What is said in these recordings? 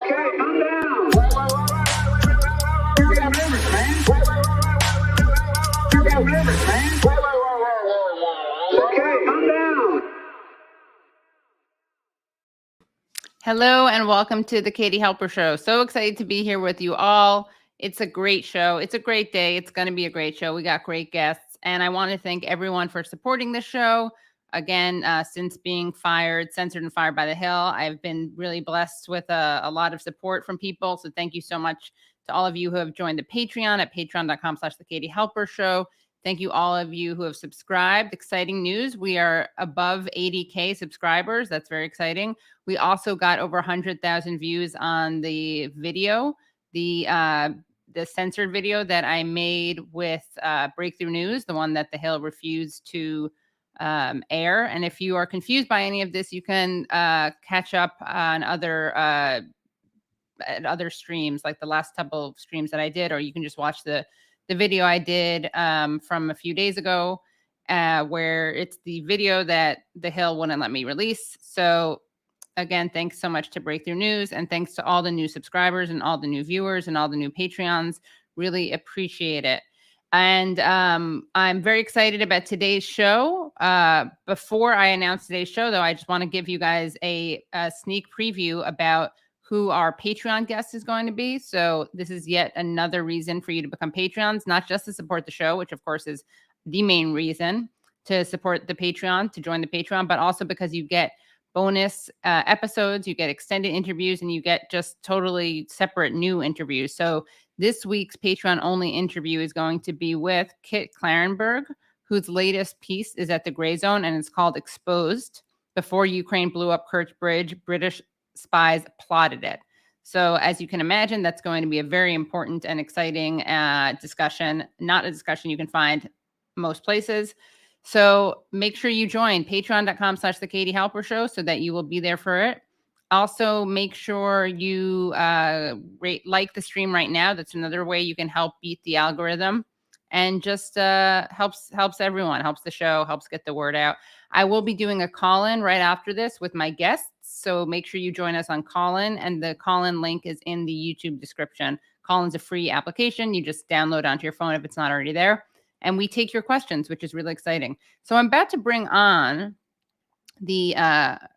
Okay, I'm down. You got limits, man. You got limits, man. Okay, I'm down. Hello and welcome to the Katie Halper Show. So excited to be here with you all. It's a great show. It's a great day. It's going to be a great show. We got great guests. And I want to thank everyone for supporting the show. Again, since being censored and fired by the Hill, I've been really blessed with a lot of support from people. So thank you so much to all of you who have joined the Patreon at patreon.com/the Katie Halper Show. Thank you all of you who have subscribed. Exciting news. We are above 80K subscribers. That's very exciting. We also got over 100,000 views on the video, the censored video that I made with Breakthrough News, the one that the Hill refused to air. And if you are confused by any of this, you can catch up on other streams, like the last couple of streams that I did, or you can just watch the video I did from a few days ago, where it's the video that the Hill wouldn't let me release. So again, thanks so much to Breakthrough News, and thanks to all the new subscribers and all the new viewers and all the new Patreons. Really appreciate it. And I'm very excited about today's show. Before I announce today's show, though, I just want to give you guys a sneak preview about who our Patreon guest is going to be. So this is yet another reason for you to become Patreons, not just to support the show, which of course is the main reason to support the Patreon, to join the Patreon, but also because you get bonus episodes, you get extended interviews, and you get just totally separate new interviews. So this week's Patreon only interview is going to be with Kit Clarenberg, whose latest piece is at the Gray Zone, and it's called Exposed. Before Ukraine blew up Kerch Bridge, British spies plotted it. So as you can imagine, that's going to be a very important and exciting discussion, not a discussion you can find most places. So make sure you join patreon.com/the Katie Halper Show so that you will be there for it. Also, make sure you like the stream right now. That's another way you can help beat the algorithm, and just helps everyone, helps the show, helps get the word out. I will be doing a call-in right after this with my guests. So make sure you join us on call-in, and the call-in link is in the YouTube description. Call-in's a free application. You just download onto your phone if it's not already there. And we take your questions, which is really exciting. So I'm about to bring on the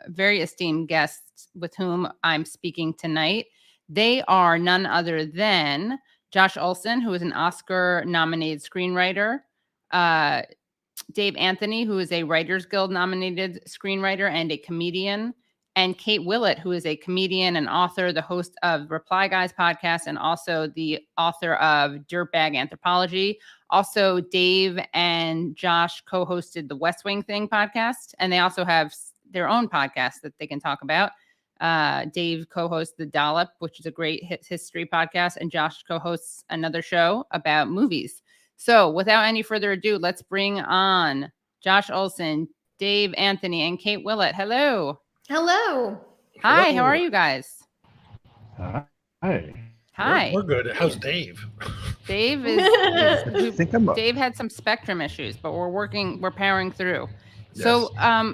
very esteemed guests with whom I'm speaking tonight. They are none other than Josh Olson, who is an Oscar-nominated screenwriter, Dave Anthony, who is a Writers Guild-nominated screenwriter and a comedian, and Kate Willett, who is a comedian and author, the host of Reply Guys podcast, and also the author of Dirtbag Anthropology. Also, Dave and Josh co-hosted the West Wing Thing podcast, and they also have their own podcast that they can talk about. Dave co-hosts The Dollop, which is a great history podcast, and Josh co-hosts another show about movies. So without any further ado, let's bring on Josh Olson, Dave Anthony, and Kate Willett. Hello. Hello. Hi, Hello. how are you guys? Hi. Hi. We're good. How's Dave? Dave Dave had some spectrum issues, but we're powering through. Yes. So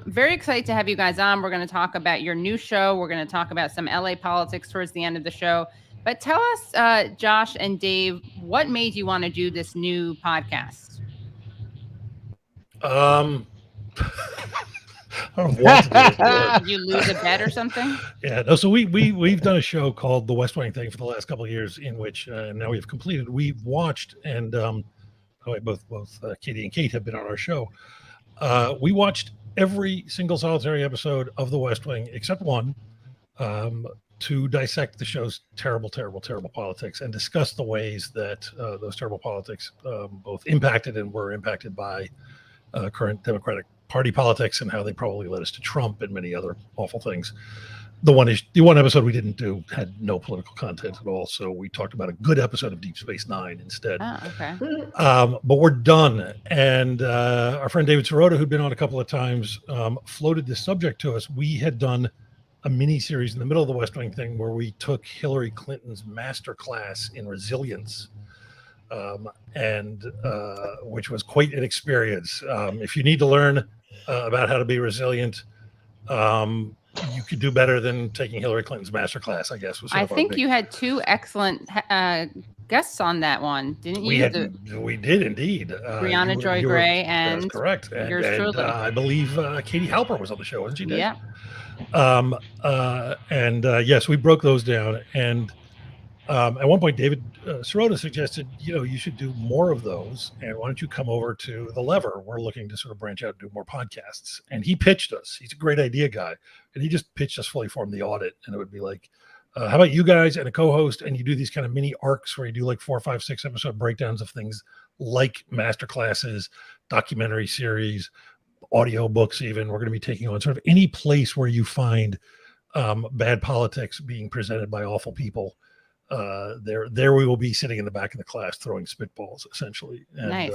very excited to have you guys on. We're going to talk about your new show. We're going to talk about some LA politics towards the end of the show. But tell us, Josh and Dave, what made you want to do this new podcast? I don't know what Did you lose a bet or something? Yeah, no. So we've done a show called The West Wing Thing for the last couple of years, in which now we've completed. We've watched, and both Katie and Kate have been on our show. We watched every single solitary episode of The West Wing except one, to dissect the show's terrible politics and discuss the ways that those terrible politics both impacted and were impacted by current Democratic Party politics, and how they probably led us to Trump and many other awful things. The one episode we didn't do had no political content at all, so we talked about a good episode of Deep Space Nine instead. Oh, okay. But we're done, and our friend David Sirota, who'd been on a couple of times, floated this subject to us. We had done a mini series in the middle of the West Wing Thing where we took Hillary Clinton's masterclass in resilience, and which was quite an experience. If you need to learn about how to be resilient, you could do better than taking Hillary Clinton's masterclass, I guess. Was sort I of our think big- you had 2 excellent guests on that one, didn't you? we did indeed. Brianna Joy you were- Gray that's and correct. yours truly. I believe Katie Halper was on the show, wasn't she, Dave? Yeah. Yes, we broke those down. And at one point, David Sirota suggested, you should do more of those. And why don't you come over to The Lever? We're looking to sort of branch out and do more podcasts. And he pitched us. He's a great idea guy. And he just pitched us fully formed The Audit. And it would be like, how about you guys and a co-host, and you do these kind of mini arcs where you do like 4, 5, 6 episode breakdowns of things like masterclasses, documentary series, audio books. Even we're going to be taking on sort of any place where you find bad politics being presented by awful people. There we will be sitting in the back of the class throwing spitballs, essentially. And Nice.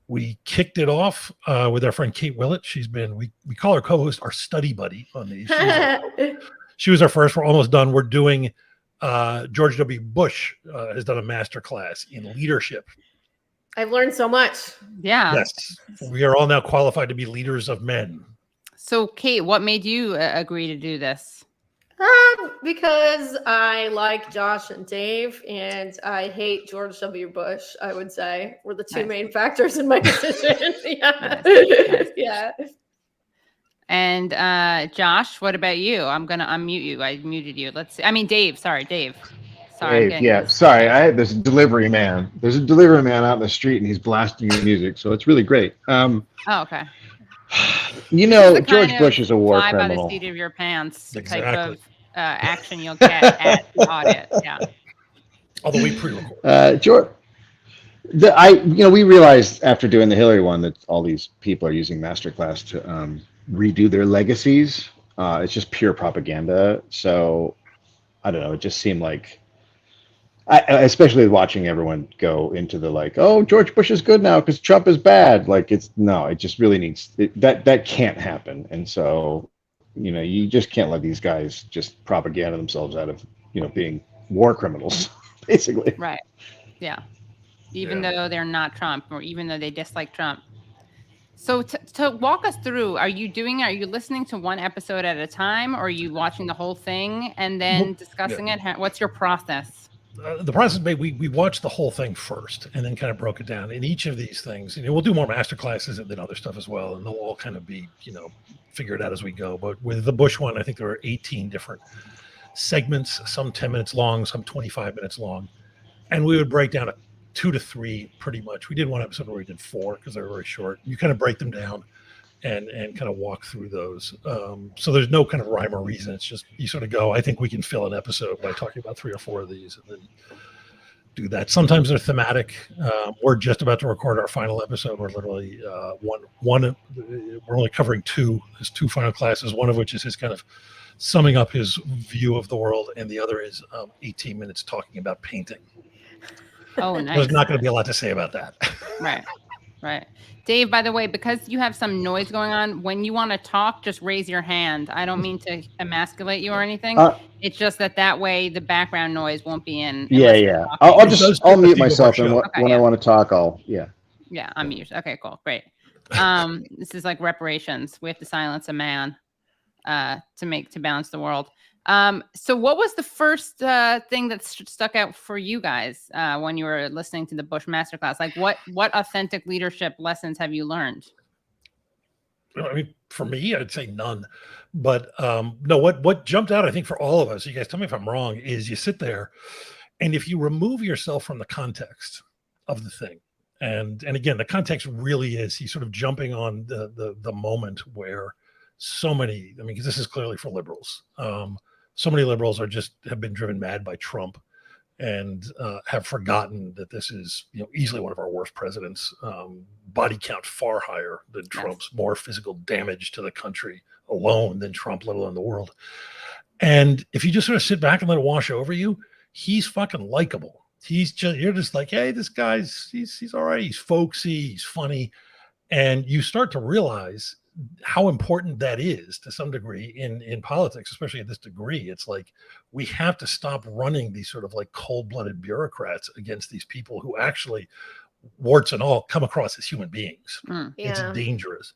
We kicked it off with our friend Kate Willett. She's been, we call her co-host our study buddy on these. She was our first. We're almost done. We're doing George W. Bush has done a master class in leadership. I've learned so much. Yeah. Yes, we are all now qualified to be leaders of men. So, Kate, what made you agree to do this? Because I like Josh and Dave, and I hate George W. Bush, I would say, were the 2 Nice. main factors in my decision. Yeah. Nice. Yeah. And Josh, what about you? I'm going to unmute you. I muted you. Let's see. I mean, Dave. Sorry, Dave. Sorry. Dave, yeah, sorry. There's a delivery man. There's a delivery man out in the street, and he's blasting your music, so it's really great. Oh, okay. George Bush is a war fly by the criminal. seat of your pants type Exactly. of action you'll get at the audit. Yeah. Although we pre-record. George, we realized after doing the Hillary one that all these people are using masterclass to redo their legacies. It's just pure propaganda. So I don't know. It just seemed like, especially watching everyone go into the like, oh, George Bush is good now because Trump is bad. Like it just really needs that can't happen. And so, you just can't let these guys just propaganda themselves out of, being war criminals, basically. Right. Yeah. Even though they're not Trump, or even though they dislike Trump. So to walk us through, are you listening to one episode at a time, or are you watching the whole thing and then discussing it? What's your process? The process, we watched the whole thing first and then kind of broke it down. In each of these things, we'll do more master classes and then other stuff as well, and they'll all kind of be, figured out as we go. But with the Bush one, I think there were 18 different segments, some 10 minutes long, some 25 minutes long, and we would break down 2 to 3 pretty much. We did one episode where we did 4 because they were very short. You kind of break them down and kind of walk through those. So there's no kind of rhyme or reason. It's just you sort of go, I think we can fill an episode by talking about 3 or 4 of these and then do that. Sometimes they're thematic. We're just about to record our final episode. We're literally we're only covering 2. There's 2 final classes, one of which is his kind of summing up his view of the world, and the other is 18 minutes talking about painting. Oh, nice. There's not going to be a lot to say about that. Right. Dave, by the way, because you have some noise going on, when you want to talk, just raise your hand. I don't mean to emasculate you or anything. It's just that way the background noise won't be in. Yeah. I'll mute myself, and when I want to talk, Yeah, I'm muted. Okay, cool. Great. This is like reparations. We have to silence a man to balance the world. So what was the first thing that stuck out for you guys when you were listening to the Bush Masterclass? Like what authentic leadership lessons have you learned? I mean, for me, I'd say none. But no, what jumped out, I think, for all of us, you guys tell me if I'm wrong, is you sit there and if you remove yourself from the context of the thing, and again, the context really is he's sort of jumping on the moment where so many, I mean, because this is clearly for liberals. So many liberals have been driven mad by Trump and have forgotten that this is easily one of our worst presidents. Body count far higher than Trump's, more physical damage to the country alone than Trump, let alone the world. And if you just sort of sit back and let it wash over you, he's fucking likable. You're just like, hey, this guy's he's all right. He's folksy, he's funny, and you start to realize how important that is to some degree in politics, especially at this degree. It's like we have to stop running these sort of like cold-blooded bureaucrats against these people who actually, warts and all, come across as human beings. It's dangerous.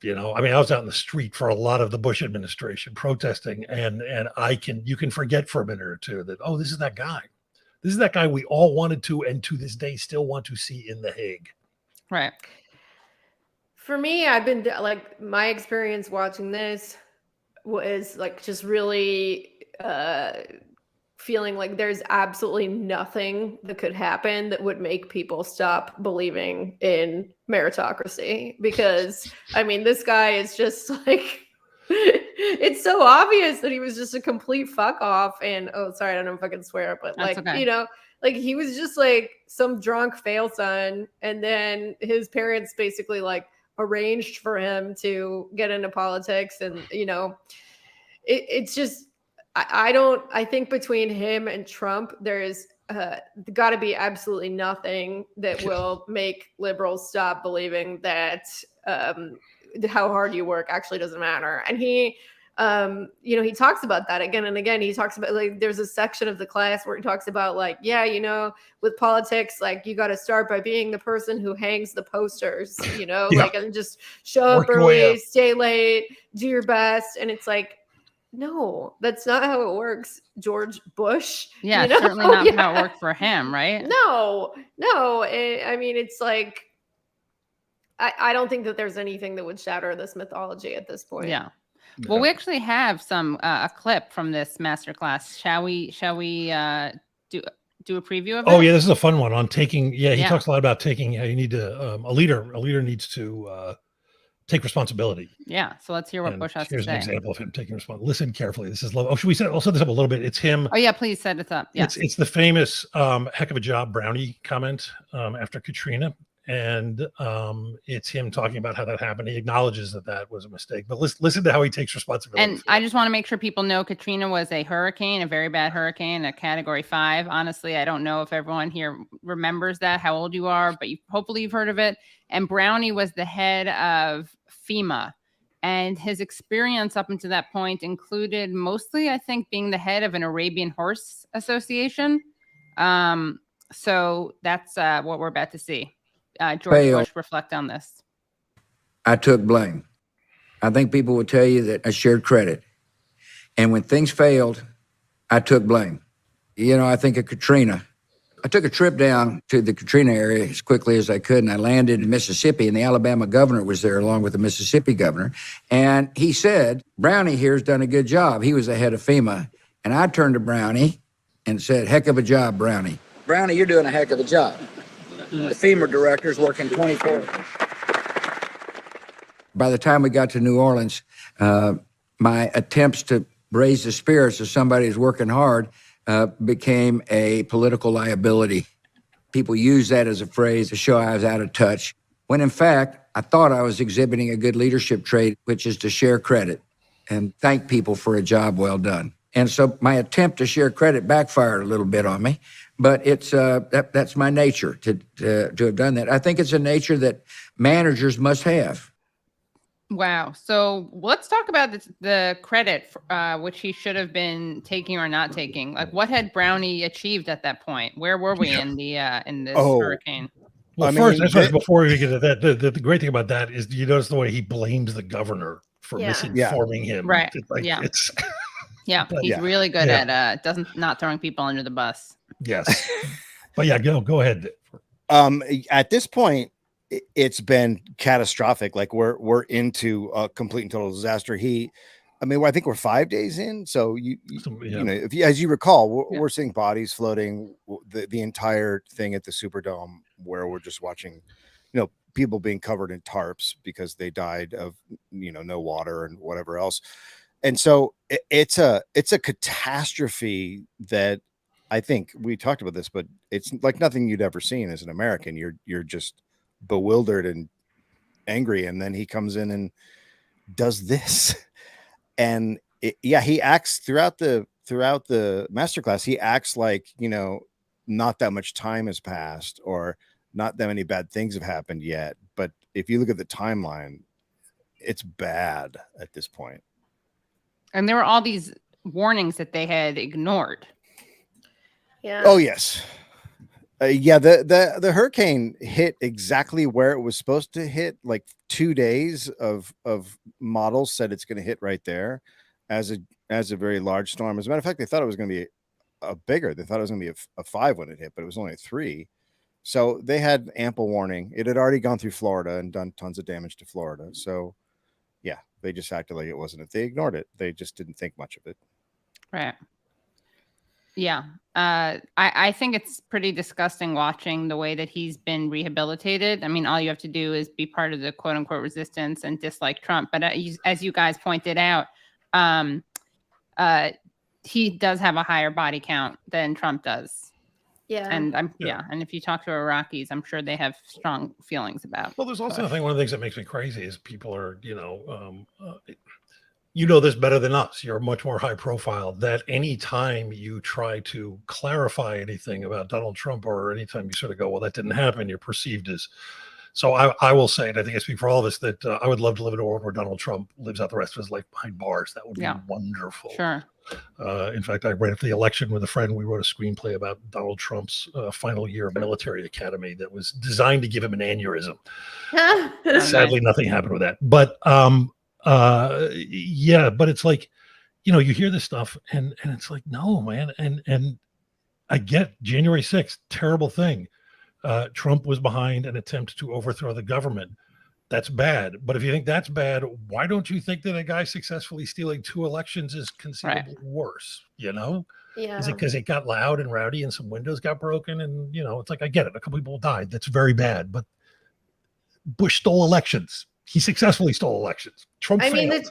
You know, I mean, I was out in the street for a lot of the Bush administration protesting, and you can forget for a minute or two that, oh, this is that guy. This is that guy we all wanted to, and to this day still want to see in The Hague. Right. For me, I've been like, my experience watching this was like just really feeling like there's absolutely nothing that could happen that would make people stop believing in meritocracy. Because I mean, this guy is just like, it's so obvious that he was just a complete fuck off. And oh, sorry, I don't know if I can swear, but That's like, okay. you know, like he was just like some drunk fail son. And then his parents basically like arranged for him to get into politics. And, you know, it's just, I think between him and Trump, there's got to be absolutely nothing that will make liberals stop believing that how hard you work actually doesn't matter. And he, you know, he talks about that again and again. He talks about, like, there's a section of the class where he talks about, like, yeah, you know, with politics, like, you got to start by being the person who hangs the posters, you know, Yeah. like, and just show up Work your way early, up. stay late, do your best. And it's like, no, that's not how it works, George Bush. Yeah, you know? certainly not Yeah. how it worked for him, right? No. I mean, it's like, I don't think that there's anything that would shatter this mythology at this point. Yeah. Well, we actually have some a clip from this masterclass. Shall we do a preview of it? Oh yeah, this is a fun one on taking. Yeah, he Yeah. talks a lot about taking. You need to a leader needs to take responsibility. Yeah. So let's hear what And Bush has to here's an say. example of him taking responsibility. Listen carefully. This is love. Oh, should we set? I'll set this up a little bit. It's him. Oh yeah, please set it up. Yes. It's the famous heck of a job Brownie comment after Katrina. And it's him talking about how that happened. He acknowledges that was a mistake, but listen to how he takes responsibility. And I just want to make sure people know Katrina was a hurricane, a very bad hurricane, a category 5. Honestly, I don't know if everyone here remembers that, how old you are, but hopefully you've heard of it. And Brownie was the head of FEMA. And his experience up until that point included mostly, I think, being the head of an Arabian Horse Association. So that's what we're about to see. George Bush reflect on this. I took blame. I think people will tell you that I shared credit. And when things failed, I took blame. You know, I think of Katrina. I took a trip down to the Katrina area as quickly as I could, and I landed in Mississippi, and the Alabama governor was there along with the Mississippi governor. And he said, Brownie here's done a good job. He was the head of FEMA. And I turned to Brownie and said, heck of a job, Brownie. Brownie, you're doing a heck of a job. The FEMA director's working 24. By the time we got to New Orleans, my attempts to raise the spirits of somebody who's working hard became a political liability. People use that as a phrase to show I was out of touch, when in fact, I thought I was exhibiting a good leadership trait, which is to share credit and thank people for a job well done. And so my attempt to share credit backfired a little bit on me. But it's that's my nature to have done that. I think it's a nature that managers must have. Wow. So let's talk about the credit which he should have been taking or not taking. Like, what had Brownie achieved at that point? Where were we in this hurricane? Well, first, before we get to that, the great thing about that is you notice the way he blames the governor for misinforming him. Right. It's yeah, he's really good at not throwing people under the bus. Yes. But yeah, go ahead. At this point, it's been catastrophic. Like we're into a complete and total disaster. I think we're 5 days in. So you know, as you recall, we're seeing bodies floating, the entire thing at the Superdome, where we're just watching, you know, people being covered in tarps because they died of, you know, no water and whatever else. And so it's a catastrophe that, I think we talked about this, but it's like nothing you'd ever seen as an American. You're just bewildered and angry. And then he comes in and does this. And he acts throughout the masterclass. He acts like, you know, not that much time has passed or not that many bad things have happened yet. But if you look at the timeline, it's bad at this point. And there were all these warnings that they had ignored. Yeah. Oh, yes. Yeah, the hurricane hit exactly where it was supposed to hit. Like 2 days of models said it's going to hit right there as a very large storm. As a matter of fact, they thought it was going to be a bigger. They thought it was going to be a 5 when it hit, but it was only a 3. So they had ample warning. It had already gone through Florida and done tons of damage to Florida. So yeah, they just acted like it wasn't. If they ignored it, they just didn't think much of it. Right. Yeah. I think it's pretty disgusting watching the way that he's been rehabilitated. I mean, all you have to do is be part of the quote unquote resistance and dislike Trump. But as you guys pointed out, he does have a higher body count than Trump does. Yeah. And and if you talk to Iraqis, I'm sure they have strong feelings about. Well, there's also, I think one of the things that makes me crazy is people are, you know this better than us. You're much more high profile. That anytime you try to clarify anything about Donald Trump, or anytime you sort of go, well, that didn't happen, you're perceived as. So I will say, and I think I speak for all of us, that I would love to live in a world where Donald Trump lives out the rest of his life behind bars. That would be wonderful. Sure. In fact, right after the election with a friend, we wrote a screenplay about Donald Trump's final year of military academy that was designed to give him an aneurysm. Sadly, nothing happened with that. But yeah, but it's like, you hear this stuff and it's like, no, man. And I get January 6th, terrible thing. Trump was behind an attempt to overthrow the government. That's bad. But if you think that's bad, why don't you think that a guy successfully stealing 2 elections is conceivably worse? Yeah. Is it because it got loud and rowdy and some windows got broken? And, it's like, I get it. A couple people died. That's very bad. But Bush stole elections. He successfully stole elections. Trump failed.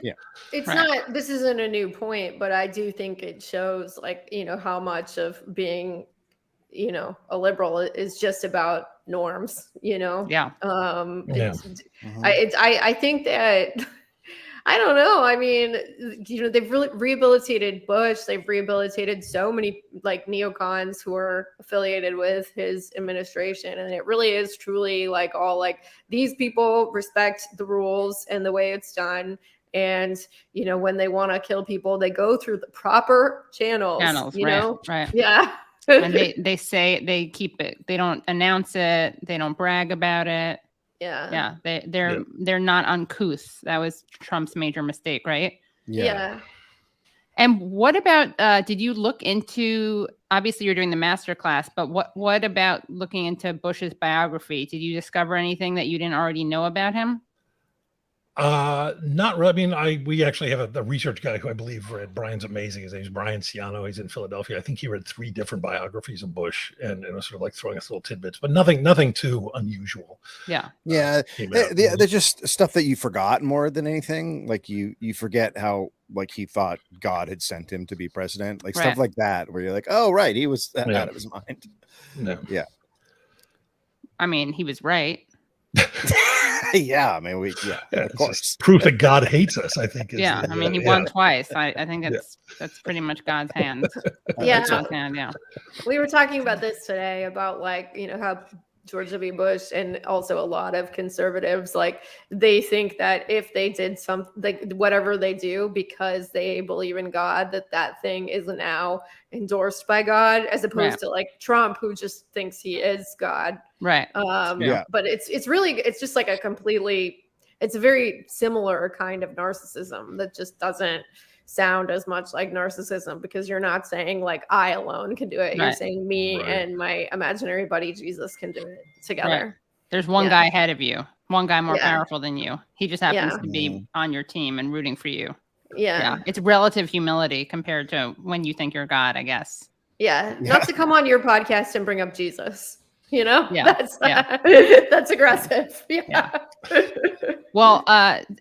It's not, this isn't a new point, but I do think it shows how much of being, a liberal is just about norms, Yeah. I think that, I don't know. I mean, they've really rehabilitated Bush. They've rehabilitated so many neocons who are affiliated with his administration. And it really is truly these people respect the rules and the way it's done. And, when they want to kill people, they go through the proper channels, right. Yeah. And they say they keep it. They don't announce it. They don't brag about it. Yeah. They're not uncouth. That was Trump's major mistake, right? Yeah. And what about did you look into, obviously you're doing the masterclass, but what about looking into Bush's biography? Did you discover anything that you didn't already know about him? Not really. I mean, we actually have a research guy who I believe read. Brian's amazing. His name's Brian Ciano. He's in Philadelphia. I think he read 3 different biographies of Bush and was sort of throwing us little tidbits, but nothing too unusual. Yeah. Yeah. They're just stuff that you forgot more than anything. Like you forget how he thought God had sent him to be president, stuff like that, where you're like, oh, right. He was out of his mind. Yeah. I mean, he was right. Yeah, I mean, of course. Proof that God hates us, I think. I mean, he won twice. I think that's pretty much God's hand. Yeah. God's hand, yeah. We were talking about this today about how George W. Bush and also a lot of conservatives, they think that if they did whatever they do because they believe in God, that thing is now endorsed by God, as opposed to Trump, who just thinks he is God. Right. But it's just it's a very similar kind of narcissism that just doesn't sound as much like narcissism, because you're not saying I alone can do it. You're saying me and my imaginary buddy Jesus can do it together. Right. There's one guy ahead of you, one guy more powerful than you. He just happens to be on your team and rooting for you. Yeah. It's relative humility compared to when you think you're God, I guess. Yeah. Not to come on your podcast and bring up Jesus. That's aggressive. Yeah. Well,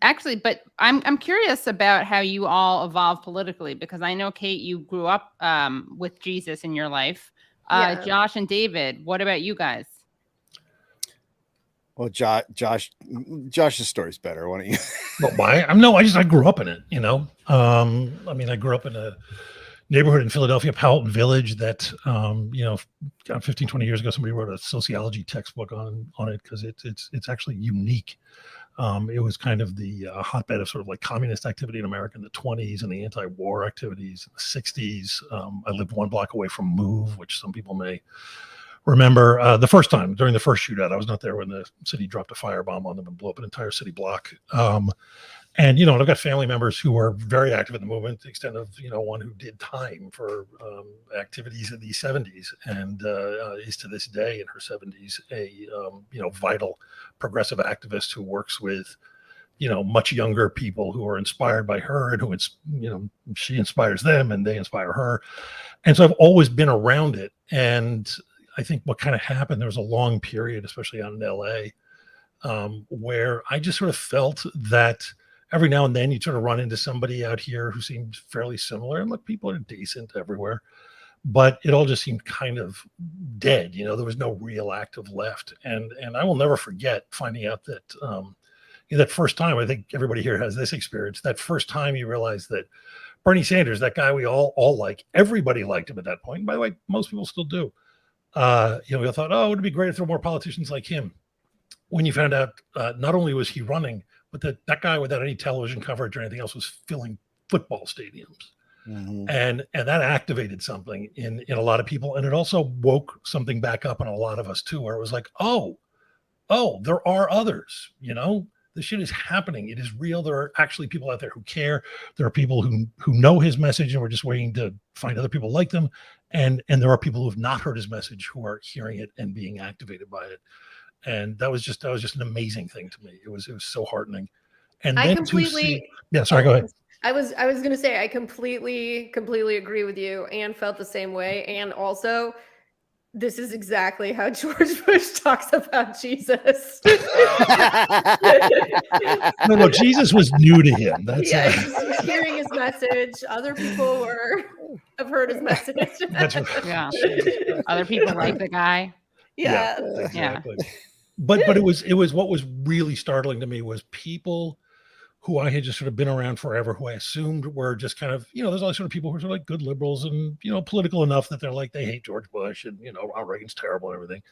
actually, but I'm curious about how you all evolved politically, because I know, Kate, you grew up with Jesus in your life. Josh and David, what about you guys? Well, Josh's story's better. Why don't you? Well, I grew up in it. I grew up in a neighborhood in Philadelphia, Powelton Village, that 15, 20 years ago, somebody wrote a sociology textbook on it, because it's actually unique. It was kind of the hotbed of sort of communist activity in America in the 1920s, and the anti-war activities in the 1960s. I lived 1 block away from MOVE, which some people may remember the first time during the first shootout. I was not there when the city dropped a firebomb on them and blew up an entire city block. And, you know, and I've got family members who are very active in the movement, to the extent of, you know, one who did time for activities in the 70s and is to this day in her 70s a, you know, vital progressive activist who works with, you know, much younger people who are inspired by her and who it's, you know, she inspires them and they inspire her. And so I've always been around it. And I think what kind of happened, there was a long period, especially out in LA, where I just sort of felt that every now and then you'd sort of run into somebody out here who seemed fairly similar. And look, people are decent everywhere, but it all just seemed kind of dead. You know, there was no real active left. And I will never forget finding out that, that first time, I think everybody here has this experience, that first time you realize that Bernie Sanders, that guy we all like, everybody liked him at that point. And by the way, most people still do. You know, we thought, oh, it would be great if there were more politicians like him. When you found out not only was he running, but that guy without any television coverage or anything else was filling football stadiums. Mm-hmm. And that activated something in a lot of people. And it also woke something back up in a lot of us too, where it was like, oh, there are others, you know, this shit is happening. It is real. There are actually people out there who care. There are people who know his message and we're just waiting to find other people like them. And there are people who have not heard his message who are hearing it and being activated by it. And that was just an amazing thing to me. It was so heartening. And I then completely, go ahead. I was going to say, I completely agree with you and felt the same way. And also, this is exactly how George Bush talks about Jesus. No, Jesus was new to him. That's hearing his message. Other people have heard his message. That's right. Yeah. Other people like the guy. Yeah. Exactly. Yeah. But it was what was really startling to me was people who I had just sort of been around forever, who I assumed were just kind of, you know, there's all sort of people who are sort of like good liberals and, you know, political enough that they're like, they hate George Bush and, you know, Ronald Reagan's terrible and everything.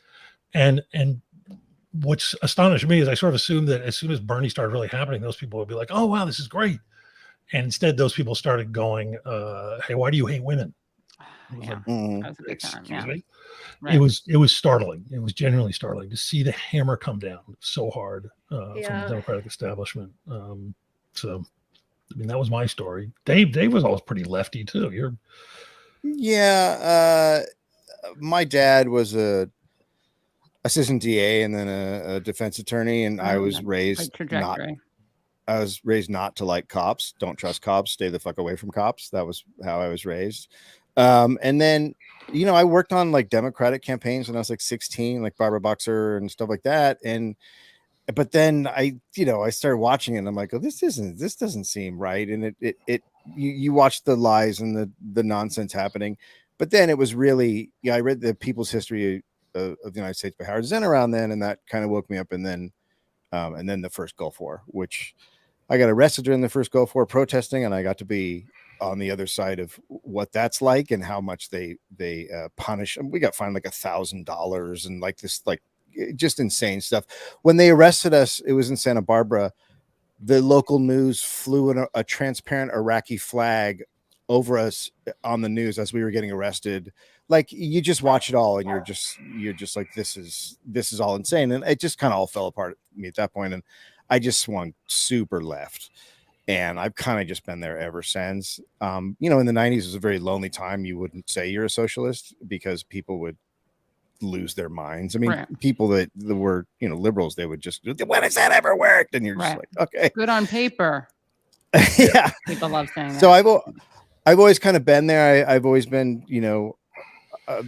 And what's astonished me is I sort of assumed that as soon as Bernie started really happening, those people would be like, oh, wow, this is great. And instead, those people started going, hey, why do you hate women? Yeah. Like, that was a good time. Excuse me. Right. It was startling. It was genuinely startling to see the hammer come down so hard from the Democratic establishment. So, I mean, that was my story. Dave was always pretty lefty too. My dad was a assistant DA and then a defense attorney, and I was raised not to like cops. Don't trust cops. Stay the fuck away from cops. That was how I was raised. And then, you know, I worked on like Democratic campaigns when I was like 16, like Barbara Boxer and stuff like that. But then I started watching it and I'm like, oh, this doesn't seem right. And you watch the lies and the nonsense happening. But then it was really, I read the People's History of the United States by Howard Zinn around then, and that kind of woke me up. And then the first Gulf War, which I got arrested during the first Gulf War protesting, and I got to be on the other side of what that's like and how much they punish. And we got fined like $1,000 and like this, like just insane stuff. When they arrested us, it was in Santa Barbara. The local news flew in a transparent Iraqi flag over us on the news as we were getting arrested. Like, you just watch it all and you're just like, this is all insane. And it just kind of all fell apart at me at that point. And I just swung super left. And I've kind of just been there ever since. You know, in the 90s, it was a very lonely time. You wouldn't say you're a socialist because people would lose their minds. I mean, people that were, you know, liberals, they would just, when has that ever worked? And you're just like, okay. Good on paper. Yeah. People love saying that. So I've always kind of been there. I've always been, you know, I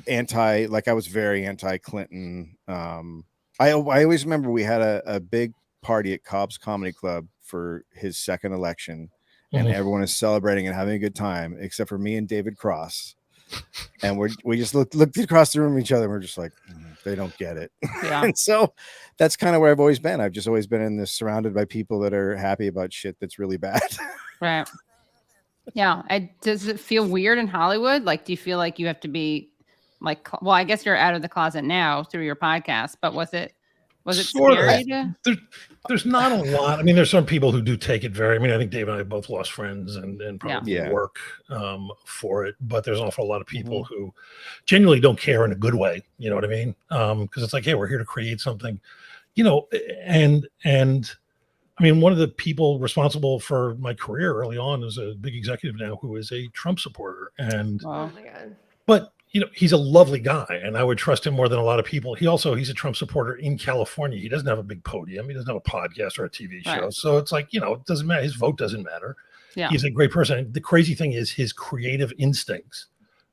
was very anti-Clinton. I always remember we had a big party at Cobb's Comedy Club for his second election, and everyone is celebrating and having a good time except for me and David Cross, and we just looked across the room at each other and we're just like, they don't get it. And so that's kind of where I've always been. I've just always been in this, surrounded by people that are happy about shit that's really bad. Right. Yeah. Does it feel weird in Hollywood? Like, do you feel like you have to be like, well, I guess you're out of the closet now through your podcast, but was it Was it Sort of. scary? There's not a lot. I mean, there's some people who do take it very. I mean, I think Dave and I both lost friends and probably Yeah. work for it. But there's also a lot of people who genuinely don't care in a good way. You know what I mean? Because it's like, hey, we're here to create something, you know. And I mean, one of the people responsible for my career early on is a big executive now who is a Trump supporter. And Oh my God. but you know, he's a lovely guy, and I would trust him more than a lot of people. He's a Trump supporter in California. He doesn't have a big podium. He doesn't have a podcast or a TV show. Right. So it's like, you know, it doesn't matter. His vote doesn't matter. Yeah. He's a great person. The crazy thing is his creative instincts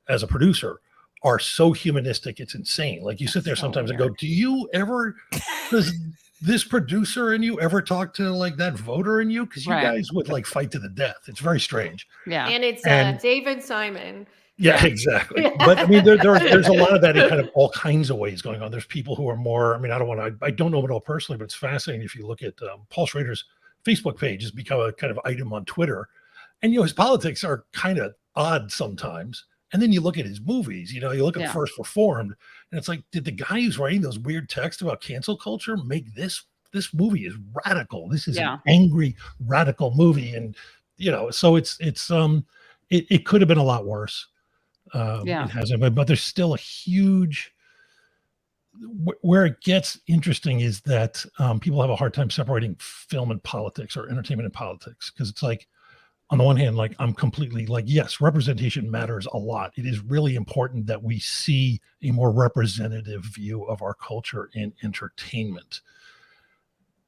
as a producer are so humanistic. It's insane. Like you sit there sometimes and go, does this producer in you ever talk to like that voter in you? Because you guys would like fight to the death. It's very strange. Yeah. And it's David Simon. Yeah, exactly. But I mean, there's a lot of that in kind of all kinds of ways going on. There's people who are more, I mean, I don't know it all personally, but it's fascinating. If you look at Paul Schrader's Facebook page, has become a kind of item on Twitter. And, you know, his politics are kind of odd sometimes. And then you look at his movies, you know, you look at First Reformed, and it's like, did the guy who's writing those weird texts about cancel culture make this movie is radical. This is an angry, radical movie. And, you know, so it could have been a lot worse. It hasn't, but there's still a huge, where it gets interesting is that people have a hard time separating film and politics or entertainment and politics. Because it's like, on the one hand, like I'm completely like, yes, representation matters a lot. It is really important that we see a more representative view of our culture in entertainment.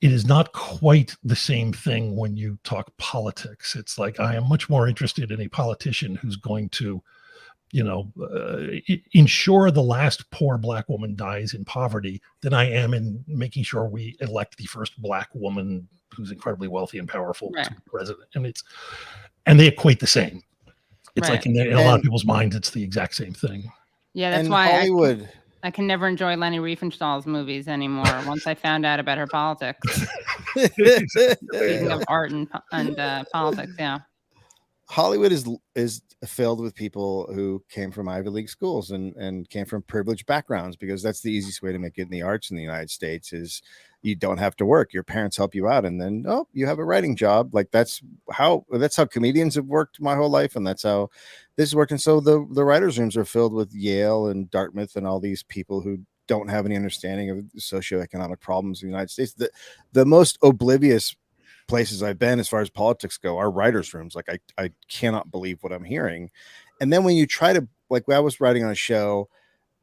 It is not quite the same thing when you talk politics. It's like, I am much more interested in a politician who's going to, you know, ensure the last poor Black woman dies in poverty than I am in making sure we elect the first Black woman who's incredibly wealthy and powerful to be president. And they equate the same. It's like in a lot of people's minds, it's the exact same thing. Yeah, that's why Hollywood. I can never enjoy Leni Riefenstahl's movies anymore. Once I found out about her politics. Speaking of art and politics, Hollywood is filled with people who came from Ivy League schools and came from privileged backgrounds, because that's the easiest way to make it in the arts in the United States is you don't have to work. Your parents help you out, and then you have a writing job. Like that's how comedians have worked my whole life, and that's how this is working. So the writers' rooms are filled with Yale and Dartmouth and all these people who don't have any understanding of socioeconomic problems in the United States. The most oblivious places I've been as far as politics go are writers' rooms. Like I cannot believe what I'm hearing. And then when you try to, like, I was writing on a show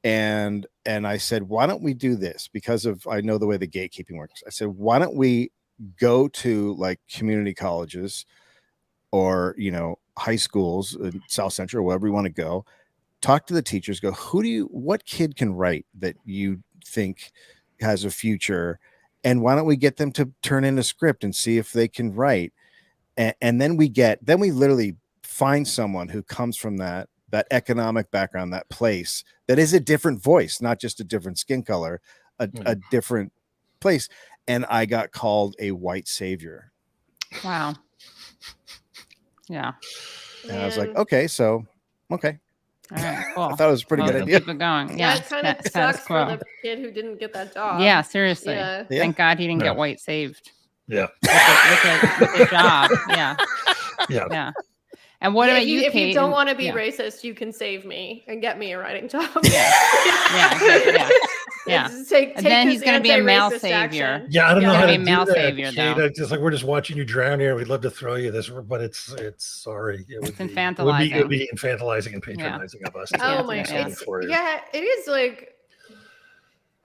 and I said, why don't we do this? Because I know the way the gatekeeping works. I said, why don't we go to like community colleges or, you know, high schools in South Central, wherever you want to go, talk to the teachers, go, what kid can write that you think has a future? And why don't we get them to turn in a script and see if they can write? And then we literally find someone who comes from that economic background, that place that is a different voice, not just a different skin color, a different place. And I got called a white savior. Wow. Yeah. And I was like, okay. All right, cool. I thought it was a pretty good idea. Keep it going. Yeah, it kind of sucks for the kid who didn't get that job. Yeah, seriously. Yeah. Thank God he didn't get white saved. Yeah. With a job. Yeah. Yeah. Yeah. And what about you, If Kate? you don't want to be racist, you can save me and get me a writing job. Yeah. Take then he's going to be a male anti-racist savior. action. Yeah, I don't know how to be a male do that, savior, Kate. though. It's just like we're just watching you drown here. We'd love to throw you this, but it's sorry. It's infantilizing. It would be infantilizing and patronizing of us. Oh my! It is like,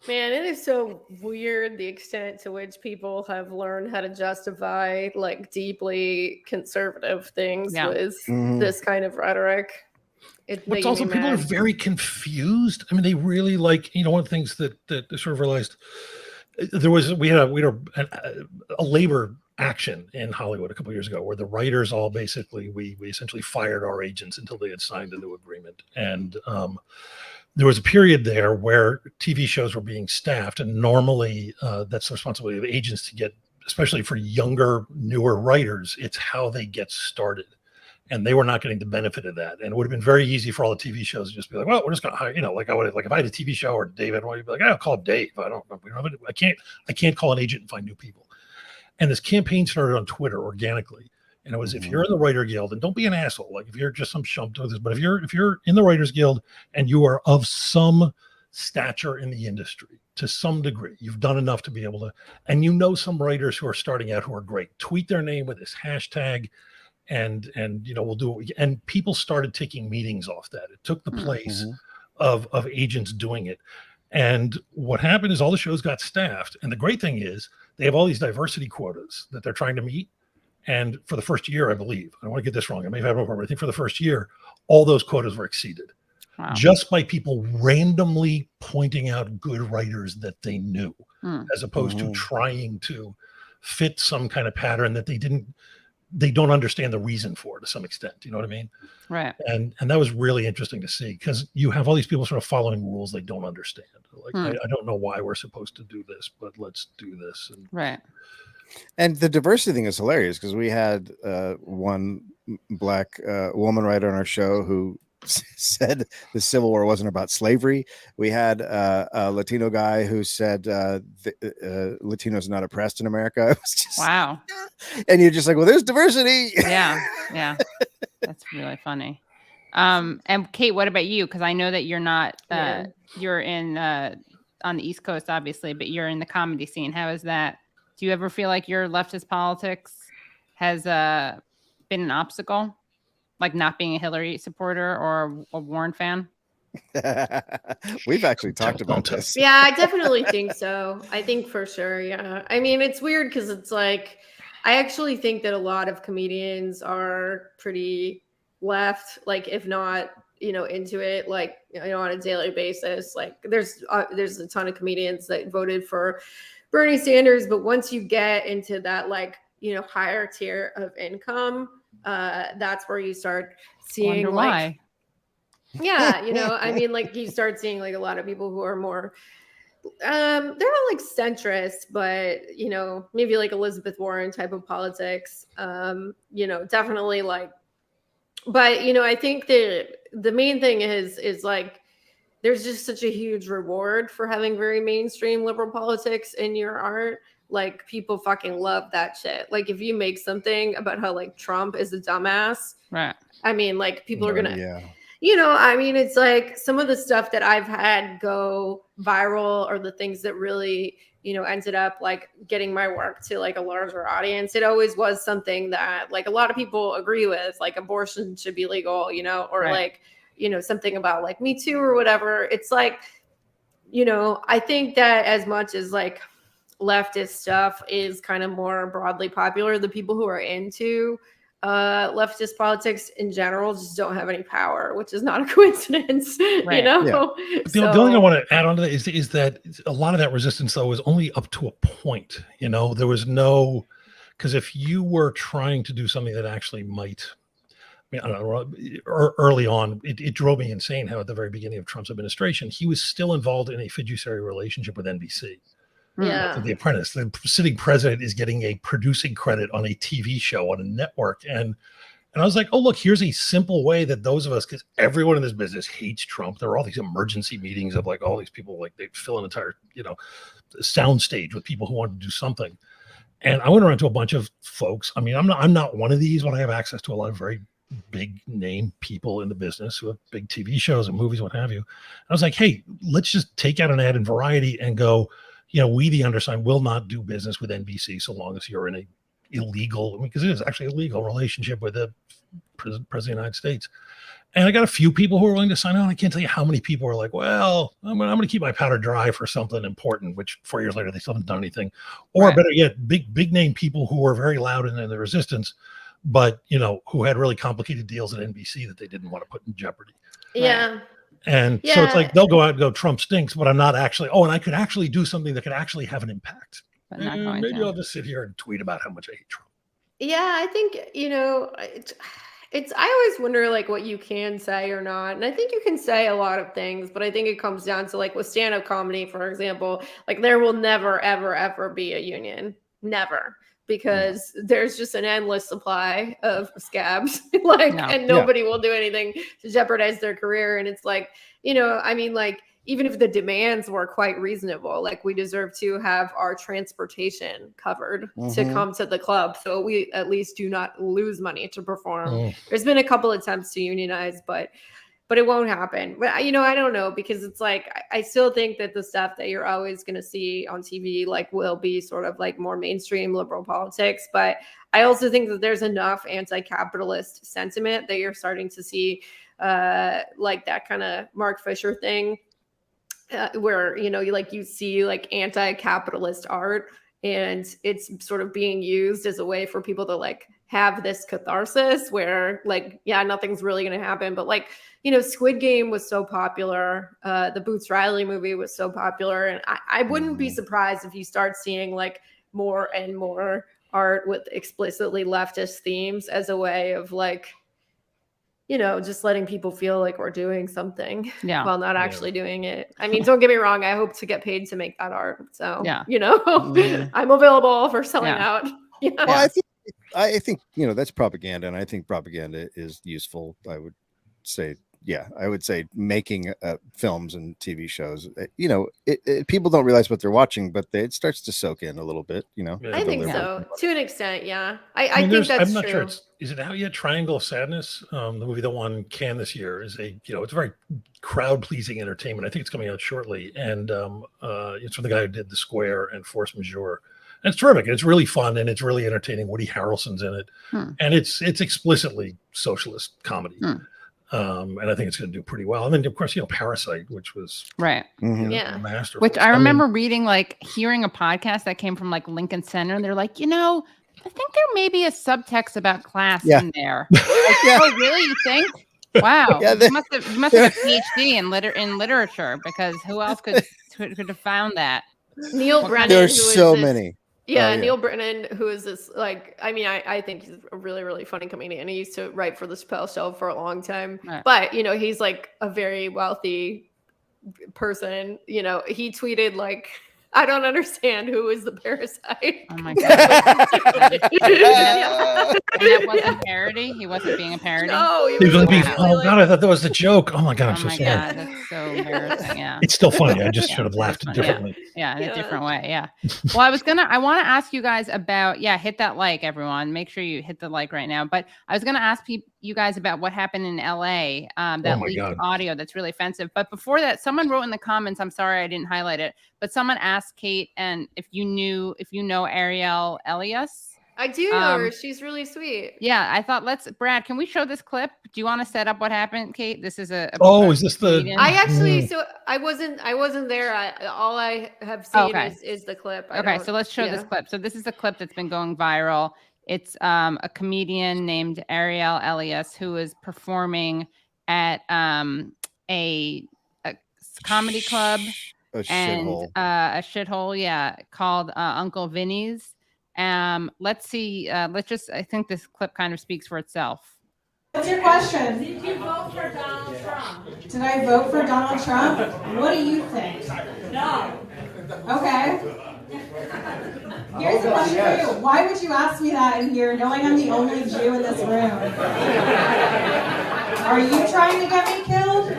man, it is so weird the extent to which people have learned how to justify like deeply conservative things with this kind of rhetoric. But also people are very confused. I mean, they really like, you know, one of the things that I sort of realized we had a labor action in Hollywood a couple of years ago where the writers all basically, we essentially fired our agents until they had signed a new agreement. And there was a period there where TV shows were being staffed, and normally that's the responsibility of agents to get, especially for younger, newer writers, it's how they get started. and they were not getting the benefit of that. And it would have been very easy for all the TV shows to just be like, well, we're just going to hire, like I would, like if I had a TV show or David, I'd be like, I'll call Dave. I can't call an agent and find new people. And this campaign started on Twitter organically. And it was, if you're in the Writer Guild, and don't be an asshole, like if you're just some chump doing this, but if you're in the Writers Guild and you are of some stature in the industry to some degree, you've done enough to be able to, and some writers who are starting out who are great, tweet their name with this hashtag, and we'll do it. And people started taking meetings off that. It took the place of agents doing it. And what happened is all the shows got staffed. And the great thing is they have all these diversity quotas that they're trying to meet. And for the first year, I believe, I don't want to get this wrong, I may have had but I think for the first year, all those quotas were exceeded. Wow. Just by people randomly pointing out good writers that they knew, as opposed to trying to fit some kind of pattern that they don't understand the reason for to some extent. You know what I mean? Right. And that was really interesting to see, because you have all these people sort of following rules they don't understand. Like, I don't know why we're supposed to do this, but let's do this. And, right. And the diversity thing is hilarious, because we had one black woman writer on our show who said the Civil War wasn't about slavery. We had a Latino guy who said Latinos are not oppressed in America. It was just, wow. And you're just like, well, there's diversity. Yeah. That's really funny. And Kate, what about you? Because I know that you're not you're in on the East Coast, obviously, but you're in the comedy scene. How is that? Do you ever feel like your leftist politics has been an obstacle? Like not being a Hillary supporter or a Warren fan? We've actually talked about this. Yeah, I definitely think so. I think for sure. Yeah. I mean, it's weird because it's like, I actually think that a lot of comedians are pretty left, like if not, into it, like, on a daily basis. Like there's a ton of comedians that voted for Bernie Sanders, but once you get into that, like, higher tier of income, that's where you start seeing why. I mean, like you start seeing like a lot of people who are more they're not like centrist, but maybe like Elizabeth Warren type of politics, definitely like, but I think the main thing is like there's just such a huge reward for having very mainstream liberal politics in your art. Like people fucking love that shit. Like if you make something about how like Trump is a dumbass, right? I mean, like people are gonna, I mean, it's like some of the stuff that I've had go viral or the things that really, ended up like getting my work to like a larger audience. It always was something that like a lot of people agree with, like abortion should be legal, or like, something about like Me Too or whatever. It's like, I think that as much as like leftist stuff is kind of more broadly popular, the people who are into leftist politics in general just don't have any power, which is not a coincidence. Right. The only thing I want to add on to that is that a lot of that resistance though was only up to a point. There was no, because if you were trying to do something that actually might, I don't know, early on, it drove me insane how at the very beginning of Trump's administration, he was still involved in a fiduciary relationship with NBC. Yeah. The Apprentice, the sitting president is getting a producing credit on a TV show on a network. And I was like, oh, look, here's a simple way that those of us, because everyone in this business hates Trump. There are all these emergency meetings of like all these people, like they fill an entire, sound stage with people who want to do something. And I went around to a bunch of folks. I mean, I'm not one of these, but I have access to a lot of very big name people in the business who have big TV shows and movies, what have you. And I was like, hey, let's just take out an ad in Variety and go, we, the undersigned, will not do business with NBC so long as you're in a illegal, because it is actually a legal relationship with the president of the United States. And I got a few people who are willing to sign on. I can't tell you how many people are like, well, I'm going to keep my powder dry for something important, which 4 years later, they still haven't done anything. Or better yet, big name people who were very loud in the resistance, but, who had really complicated deals at NBC that they didn't want to put in jeopardy. Yeah. And so it's like, they'll go out and go, Trump stinks, but I'm not actually, and I could actually do something that could actually have an impact. But not going maybe to. I'll just sit here and tweet about how much I hate Trump. Yeah, I think, I always wonder like what you can say or not. And I think you can say a lot of things, but I think it comes down to like with stand-up comedy, for example, like there will never, ever, ever be a union. Never. because there's just an endless supply of scabs, like, and nobody will do anything to jeopardize their career. And it's like, I mean, like, even if the demands were quite reasonable, like we deserve to have our transportation covered to come to the club, so we at least do not lose money to perform. There's been a couple attempts to unionize, but it won't happen. But I don't know, because it's like, I still think that the stuff that you're always going to see on TV, like, will be sort of like more mainstream liberal politics. But I also think that there's enough anti-capitalist sentiment that you're starting to see, like that kind of Mark Fisher thing, where, you see like anti-capitalist art, and it's sort of being used as a way for people to like have this catharsis where, like, nothing's really going to happen. But like, Squid Game was so popular. The Boots Riley movie was so popular. And I wouldn't be surprised if you start seeing like more and more art with explicitly leftist themes as a way of like, just letting people feel like we're doing something while not actually doing it. I mean, don't get me wrong. I hope to get paid to make that art. So, I'm available for selling out. Well, I think, that's propaganda. And I think propaganda is useful. I would say, making films and TV shows, people don't realize what they're watching, but it starts to soak in a little bit, I think so, to an extent. I think that's I'm not true. sure. Is it out yet? Triangle of Sadness, the movie that won Cannes this year, is it's very crowd pleasing entertainment. I think it's coming out shortly, and it's from the guy who did The Square and Force Majeure. And it's terrific. It's really fun, and it's really entertaining. Woody Harrelson's in it, and it's explicitly socialist comedy. And I think it's going to do pretty well. And then, of course, Parasite, which was masterful. Which I remember reading, like, hearing a podcast that came from like Lincoln Center, and they're like, I think there may be a subtext about class in there. Like, oh, really? You think? Wow. You must have a PhD in literature, because who else could have found that? Neil Brennan. There's so many. Neil Brennan, who is this, like, I mean, I think he's a really, really funny comedian. He used to write for the Chappelle Show for a long time. Right. But, he's like a very wealthy person. He tweeted, like, I don't understand who is the parasite. Oh my God. And that wasn't parody? He wasn't being a parody? No, he was being, oh God, I thought that was the joke. Oh my God, I'm so sorry. God, that's so embarrassing. Yeah. It's still funny. I just should have laughed differently. Yeah, in a different way. Yeah. Well, I want to ask you guys about, hit that like, everyone. Make sure you hit the like right now. But I was going to ask you guys about what happened in LA, that leaked audio that's really offensive. But before that, someone wrote in the comments, I'm sorry I didn't highlight it, but someone asked Kate and if you know Ariel Elias. I do know her. She's really sweet. Yeah, I thought Brad, can we show this clip? Do you want to set up what happened, Kate? This is is this the? I actually, so I wasn't there. All I have seen is the clip. So let's show this clip. So this is a clip that's been going viral. It's a comedian named Ariel Elias who is performing at a comedy club a shithole, called Uncle Vinny's. Let's see. I think this clip kind of speaks for itself. What's your question? Did you vote for Donald Trump? Did I vote for Donald Trump? What do you think? No. Okay. Here's a question for you. Why would you ask me that in here, knowing I'm the only Jew in this room? Are you trying to get me killed?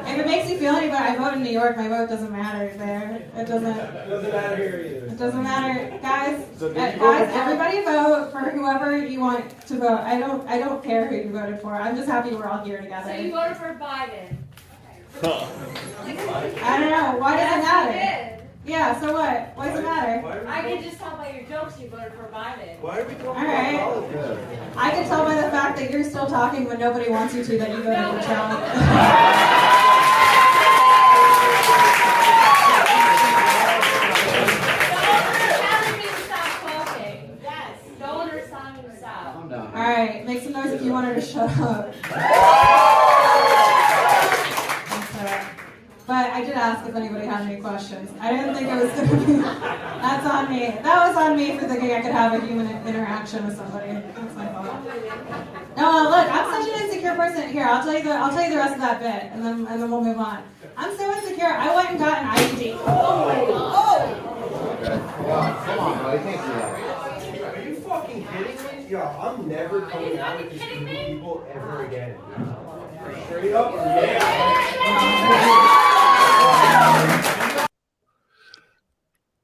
If it makes you feel any better, I vote in New York. My vote doesn't matter there. It doesn't matter here either. It doesn't matter, guys. Everybody vote for whoever you want to vote. I don't care who you voted for. I'm just happy we're all here together. So you voted for Biden. I don't know. Why does it matter? Yeah, so what? Why does it matter? I can just tell by your jokes you voted for Biden. Why are we talking about politics? I can tell by the fact that you're still talking when nobody wants you to that you voted for Trump. All right, make some noise if you want her to shut up. But I did ask if anybody had any questions. I didn't think it was going to be. That's on me. That was on me for thinking I could have a human interaction with somebody. That's my fault. No, look, I'm such an insecure person. Here, I'll tell you the rest of that bit, and then we'll move on. I'm so insecure. I went and got an IUD. Come on, buddy. Can't do that. Are you fucking kidding me? Yo, I'm never coming out with this group of people ever again. Straight up,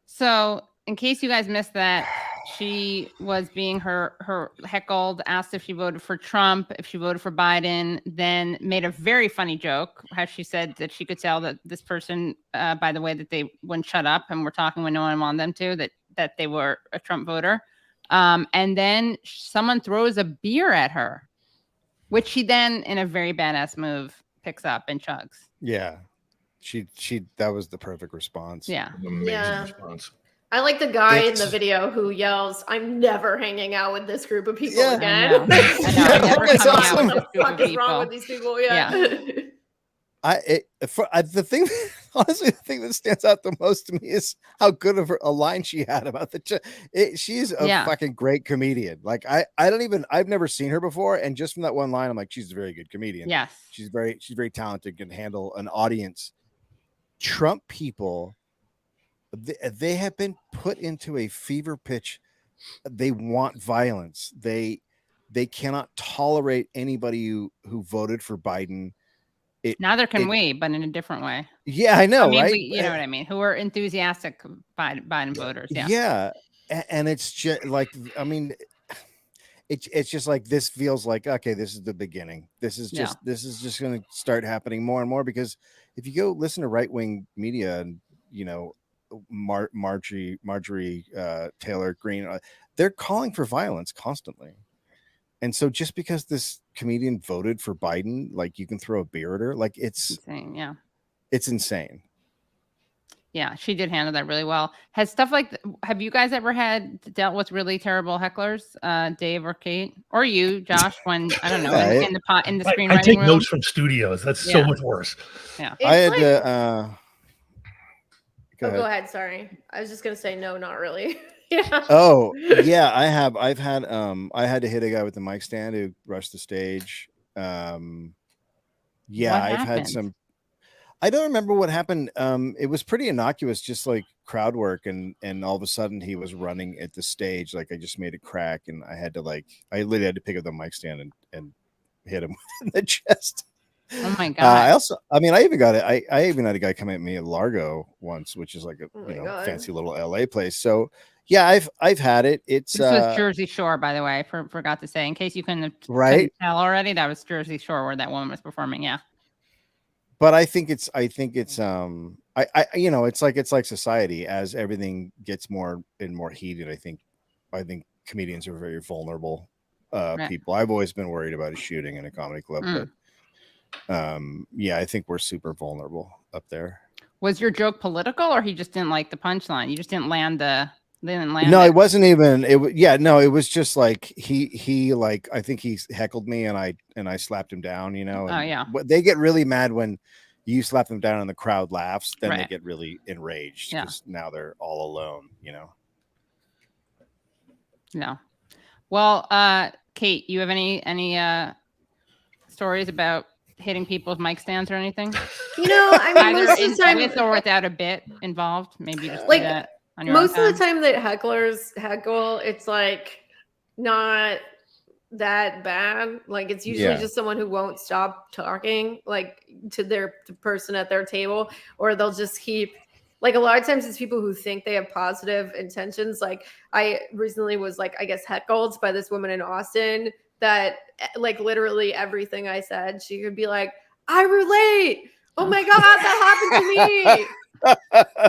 So, in case you guys missed that, she was being her heckled, asked if she voted for Trump, if she voted for Biden, then made a very funny joke. How she said that she could tell that this person, by the way, that they wouldn't shut up and were talking when no one wanted them to, that they were a Trump voter. And then someone throws a beer at her, which she then, in a very badass move, picks up and chugs. Yeah. She that was the perfect response. Yeah. Amazing response. I like the guy in the video who yells, "I'm never hanging out with this group of people I again." know. I know. I'm never That's coming awesome. out with this What group the of fuck is wrong people. with these people? Yeah. The thing, honestly, the thing that stands out the most to me is how good of a line she had about she's a fucking great comedian. Like I've never seen her before, and just from that one line, I'm like, she's a very good comedian. Yes, she's very talented, can handle an audience. Trump people, they have been put into a fever pitch. They want violence. They cannot tolerate anybody who voted for Biden. Neither can we, but in a different way. Yeah, I know, I mean, right? you know what I mean? Who are enthusiastic Biden voters. Yeah. Yeah. And it's just like, I mean, it's just like, this feels like, okay, this is the beginning. This is just going to start happening more and more, because if you go listen to right-wing media and, you know, Marjorie Taylor Greene, they're calling for violence constantly. And so just because this comedian voted for Biden, like, you can throw a beer at her, like, it's insane. Yeah. It's insane. Yeah, she did handle that really well. Has stuff like, have you guys ever dealt with really terrible hecklers, Dave or Kate, or you, Josh? When I don't know, in the screenwriting I take room? notes from studios. That's so much worse. Yeah, It's I had like, go go ahead. Sorry, I was just gonna say no, not really. Yeah. Oh yeah, I've had I had to hit a guy with the mic stand who rushed the stage. Yeah, I've had some. I don't remember what happened. It was pretty innocuous, just like crowd work, and all of a sudden he was running at the stage. Like, I just made a crack, and I literally had to pick up the mic stand and hit him in the chest. Oh my god! I even got it. I even had a guy come at me at Largo once, which is like a fancy little LA place. So yeah, I've had it. This was Jersey Shore, by the way. I forgot to say, in case you couldn't tell already, that was Jersey Shore where that woman was performing. Yeah. But I think it's it's like society. As everything gets more and more heated, I think comedians are very vulnerable people. I've always been worried about a shooting in a comedy club, but yeah, I think we're super vulnerable up there. Was your joke political, or he just didn't like the punchline? You just didn't land No, it wasn't even. It was just like he like, I think he heckled me and I slapped him down. You know. And they get really mad when you slap them down and the crowd laughs. Then they get really enraged because now they're all alone. You know. No. Well, Kate, you have any stories about hitting people's mic stands or anything? You know, I mean, most of the time, with or without a bit involved, maybe just like do that on your most own of the time that hecklers heckle, it's like not that bad. Like, it's usually just someone who won't stop talking, like, to the person at their table, or they'll just keep. Like, a lot of times it's people who think they have positive intentions. Like, I recently was, like, I guess, heckled by this woman in Austin that, like, literally everything I said, she could be like, I relate. Oh my God, that happened to me.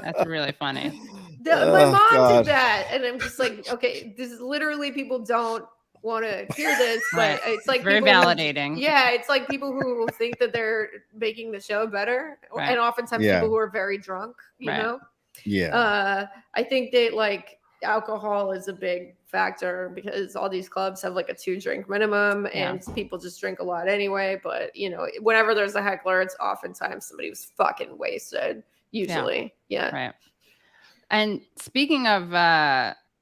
That's really funny. My mom did that. And I'm just like, okay, this is literally, people don't want to hear this, but it's like very validating. It's like people who think that they're making the show better, and oftentimes people who are very drunk, you know. I think that, like, alcohol is a big factor because all these clubs have like a 2-drink minimum, and people just drink a lot anyway. But you know, whenever there's a heckler, it's oftentimes somebody who's fucking wasted, usually. Right. And speaking of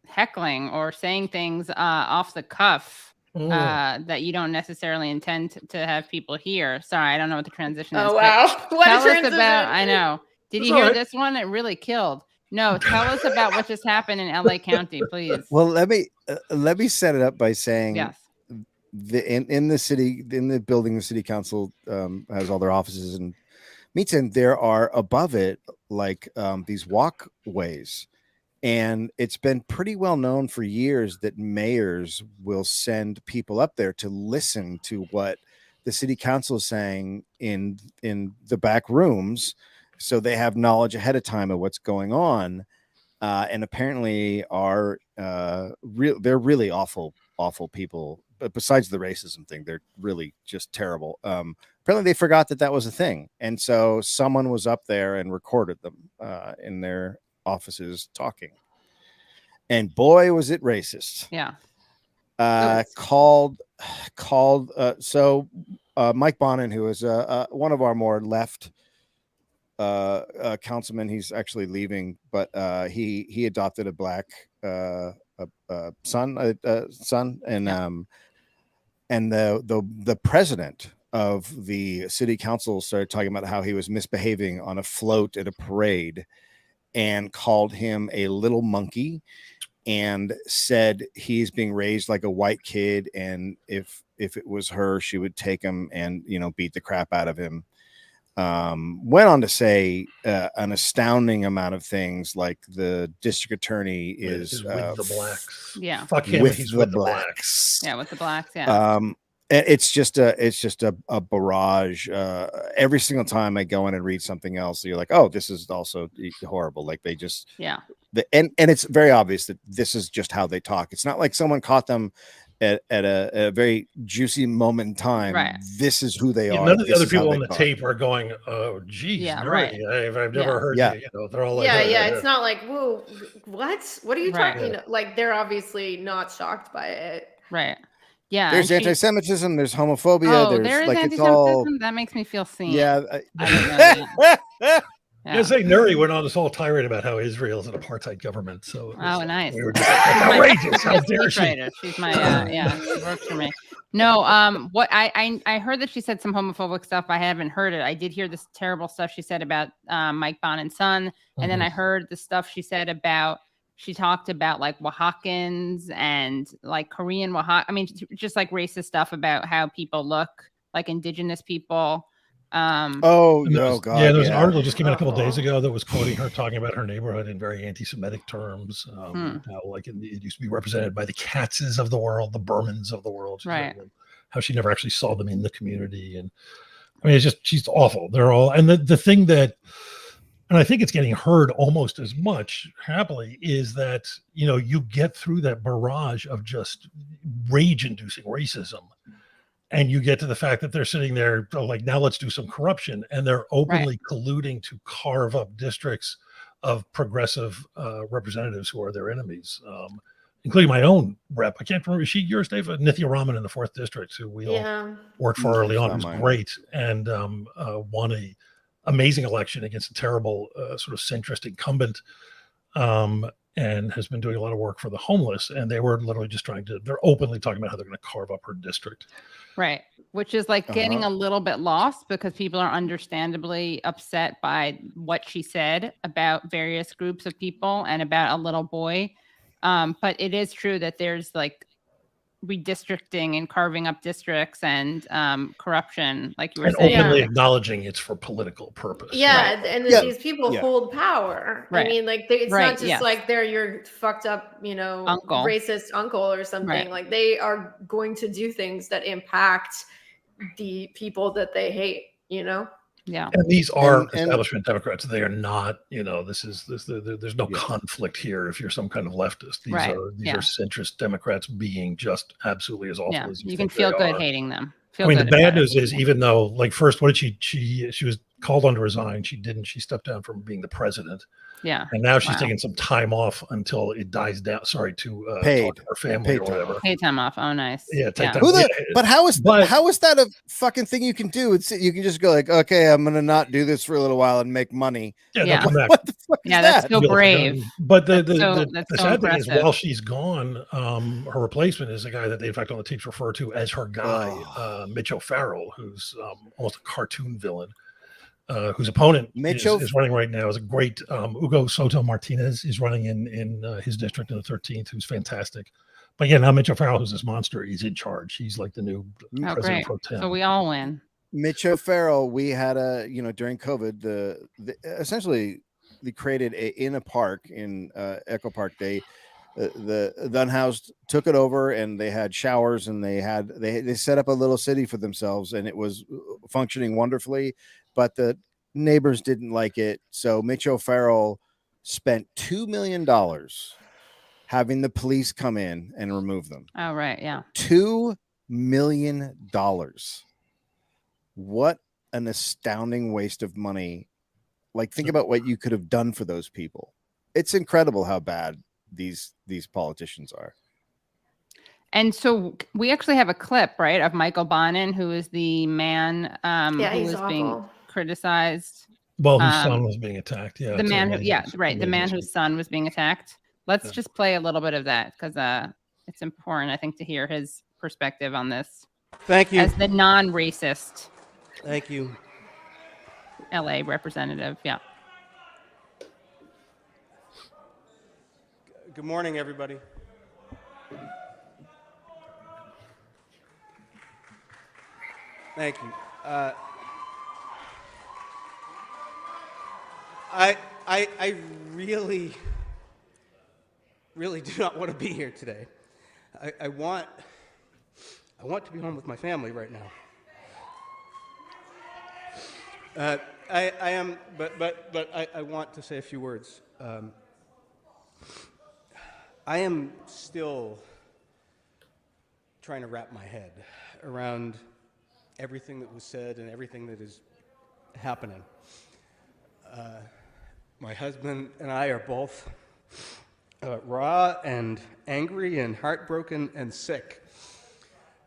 heckling or saying things off the cuff that you don't necessarily intend to have people hear. Sorry, I don't know what the transition is. Oh wow! What tell a transition! Us about. I know. Did you hear this one? It really killed. No, tell us about what just happened in LA County, please. Well, let me set it up by saying Yes. in the building the city council has all their offices and meets in, there are above it like these walkways, and it's been pretty well known for years that mayors will send people up there to listen to what the city council is saying in the back rooms, so they have knowledge ahead of time of what's going on. And apparently they're really awful people. But besides the racism thing, they're really just terrible. Apparently they forgot that was a thing. And so someone was up there and recorded them in their offices talking. And boy, was it racist. Yeah. So Mike Bonin, who is one of our more left councilman, he's actually leaving, but he adopted a black son, and the president of the city council started talking about how he was misbehaving on a float at a parade and called him a little monkey and said he's being raised like a white kid, and if it was her, she would take him and beat the crap out of him. Went on to say an astounding amount of things, like the district attorney is with the blacks. Yeah. Fuck him. With He's the with blacks. Yeah, with the blacks. Yeah. It's just a barrage. Every single time I go in and read something else, you're like, oh, this is also horrible. Like they just and it's very obvious that this is just how they talk. It's not like someone caught them at a very juicy moment in time. Right. This is who they are. None of the This other is how people they on the talk. tape are going, oh, geez, Yeah, nerdy. right. I've never heard Yeah. they're all like, It's not like, whoa, what are you Right. talking? Like they're obviously not shocked by it. Right. Yeah. There's and she- anti-Semitism. There's homophobia. Oh, there's there is like anti-Semitism. it's all. That makes me feel seen. Yeah. I didn't know that. I say Nuri went on this whole tirade about how Israel is an apartheid government. So Nice. we were just like, outrageous. How dare she? Writer. She's my she works for me. No, what I heard that she said some homophobic stuff. I haven't heard it. I did hear this terrible stuff she said about Mike Bonin's son, and then I heard the stuff she said about. She talked about like Oaxacans and like Korean Oaxaca. I mean, just like racist stuff about how people look like indigenous people. God. Yeah, there was an article just came out a couple days ago that was quoting her talking about her neighborhood in very anti-Semitic terms. How like it used to be represented by the Katzes of the world, the Bermans of the world, right? How she never actually saw them in the community, and I mean, it's just she's awful. They're all, and the thing that, and I think it's getting heard almost as much happily, is that you get through that barrage of just rage-inducing racism. And you get to the fact that they're sitting there like, now let's do some corruption. And they're openly colluding to carve up districts of progressive representatives who are their enemies, including my own rep. I can't remember. Is she yours, Dave? Nithya Raman in the 4th District, who we all worked for early on, was great and won a amazing election against a terrible sort of centrist incumbent. And has been doing a lot of work for the homeless. And they were literally just they're openly talking about how they're going to carve up her district. Right. Which is like getting a little bit lost because people are understandably upset by what she said about various groups of people and about a little boy. But it is true that there's like redistricting and carving up districts and corruption, like you were saying. Openly acknowledging it's for political purpose. And these people hold power. I mean, like it's not just like they're your fucked up, uncle. Racist uncle or something. Like they are going to do things that impact the people that they hate, Yeah. And these are establishment Democrats. They are not, there's no conflict here if you're some kind of leftist. These are centrist Democrats being just absolutely as awful as you can feel good hating them. The bad news is, even though, like, first, what did she was called on to resign. She didn't. She stepped down from being the president. Yeah. And now she's taking some time off until it dies down. Sorry, to talk to her family or whatever. Paid time off. Oh, nice. Yeah. Take time. But how is that a fucking thing you can do? You can just go like, okay, I'm going to not do this for a little while and make money. Yeah. What the fuck is that? That's so brave. But the sad thing is, while she's gone, her replacement is a guy that they, in fact, on the tapes refer to as her guy, Mitch O'Farrell, who's almost a cartoon villain. whose opponent Mitchell- is running right now, is a great Hugo Soto Martinez is running in his district in the 13th, who's fantastic. But yeah, now Mitch O'Farrell, who's this monster, he's in charge. He's like the new Oh, president great. pro tem. So we all win. Mitch O'Farrell, we had during COVID, essentially they created in a park in Echo Park. The unhoused took it over, and they had showers, and they set up a little city for themselves, and it was functioning wonderfully. But the neighbors didn't like it, so Mitch O'Farrell spent $2 million having the police come in and remove them. Oh, right. Yeah. $2 million. What an astounding waste of money. Like, think about what you could have done for those people. It's incredible how bad these politicians are. And so we actually have a clip, right, of Michael Bonin, who is the man who he's was being awful. criticized. Well, whose son was being attacked. Yeah. The it's man who, amazing. yeah, It's right. The man amazing. whose son was being attacked. Let's Yeah. just play a little bit of that because it's important, I think, to hear his perspective on this Thank you. as the non-racist Thank you. LA representative. Yeah. Good morning, everybody. Thank you. I really do not want to be here today. I want to be home with my family right now. I am, but I want to say a few words. I am still trying to wrap my head around everything that was said and everything that is happening. My husband and I are both raw and angry and heartbroken and sick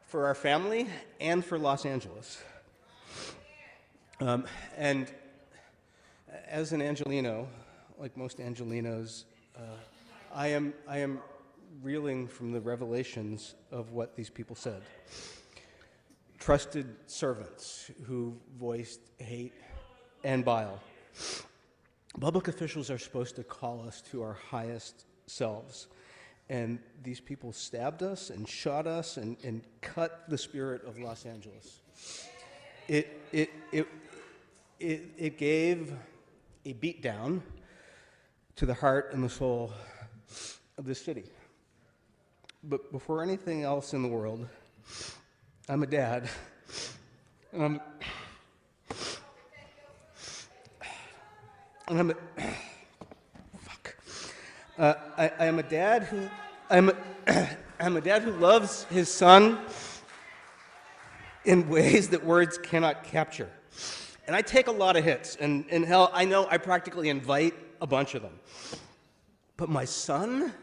for our family and for Los Angeles. And as an Angelino, like most Angelinos, I am reeling from the revelations of what these people said. Trusted servants who voiced hate and bile. Public officials are supposed to call us to our highest selves. And these people stabbed us and shot us and cut the spirit of Los Angeles. It gave a beatdown to the heart and the soul of this city. But before anything else in the world, I'm a dad. And I'm a fuck. I am a dad who I'm a dad who loves his son in ways that words cannot capture. And I take a lot of hits, and hell, I know I practically invite a bunch of them. But my son,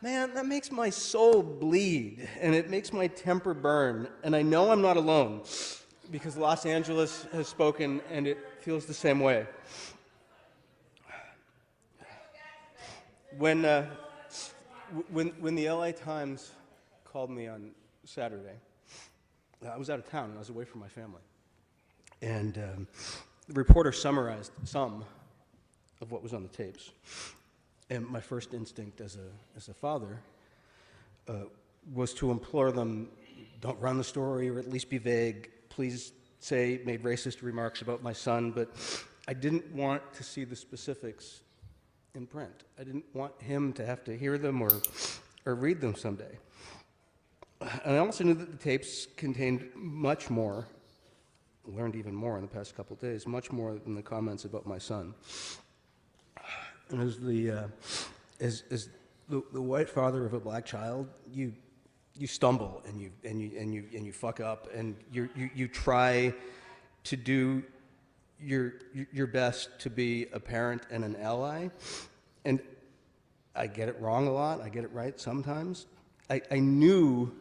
man, that makes my soul bleed, and it makes my temper burn. And I know I'm not alone, because Los Angeles has spoken, and it feels the same way. When the LA Times called me on Saturday, I was out of town, and I was away from my family. And the reporter summarized some of what was on the tapes. And my first instinct as a father was to implore them, don't run the story, or at least be vague. Please say made racist remarks about my son, but I didn't want to see the specifics in print. I didn't want him to have to hear them or read them someday. And I also knew that the tapes contained much more, learned even more in the past couple of days, much more than the comments about my son. And as the white father of a black child, you stumble and you fuck up, and you try to do your best to be a parent and an ally. And I get it wrong a lot. I get it right sometimes. I knew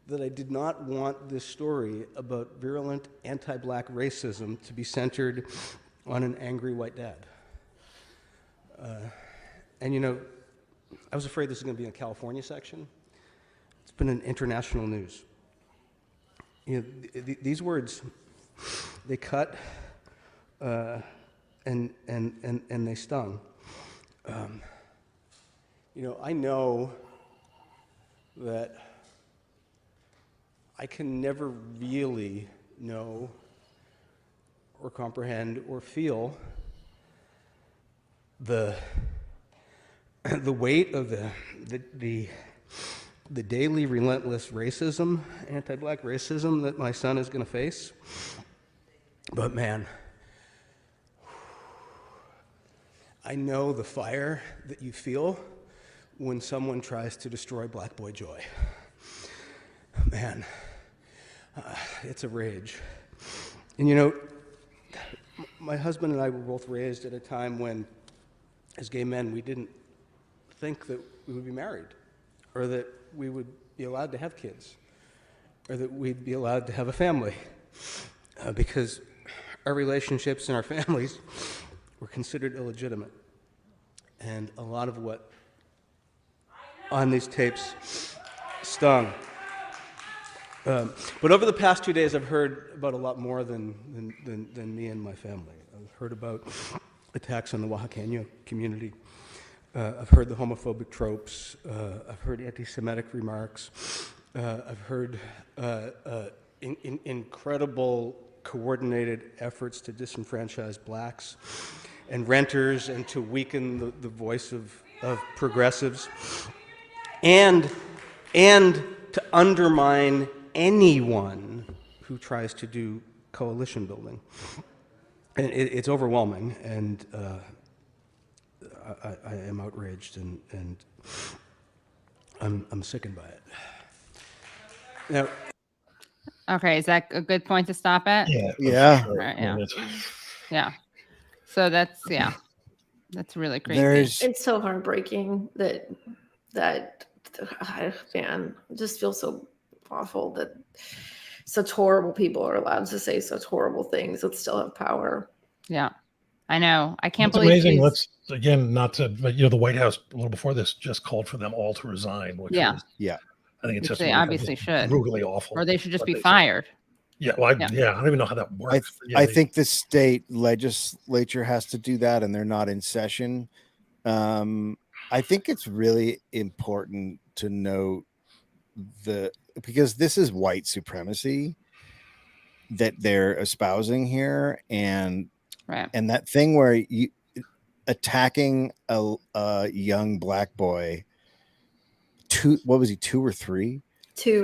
that I did not want this story about virulent anti-black racism to be centered on an angry white dad. And you know, I was afraid this was going to be in the California section. It's been in international news. You know, these words, they cut and they stung. I know that I can never really know or comprehend or feel the weight of the daily relentless racism, anti-black racism that my son is going to face. But man, I know the fire that you feel when someone tries to destroy Black Boy Joy. Man, it's a rage. And my husband and I were both raised at a time when, as gay men, we didn't think that we would be married, or that we would be allowed to have kids, or that we'd be allowed to have a family, because our relationships and our families were considered illegitimate. And a lot of what on these tapes stung. But over the past 2 days, I've heard about a lot more than me and my family. I've heard about attacks on the Oaxacan community. I've heard the homophobic tropes. I've heard anti-Semitic remarks. I've heard incredible coordinated efforts to disenfranchise blacks and renters and to weaken the voice of progressives and to undermine anyone who tries to do coalition building. And it's overwhelming, and I am outraged, and I'm sickened by it. Now, Okay, is that a good point to stop at? Yeah. Sure. Right, I mean, Yeah. So that's really crazy. It's so heartbreaking that man, it just feels so awful that such horrible people are allowed to say such horrible things that still have power. Yeah, I know. I can't It's believe amazing. she's- Let's again but the White House a little before this just called for them all to resign. Which Yeah. was, Yeah. I think it's Which just they obviously should. brutally awful. or they should just what be they said. fired. Yeah, well, I don't even know how that works. but yeah, I they- think the state legislature has to do that, and they're not in session. I think it's really important to note because this is white supremacy that they're espousing here, and Right. and that thing where you attacking a young black boy, two or three,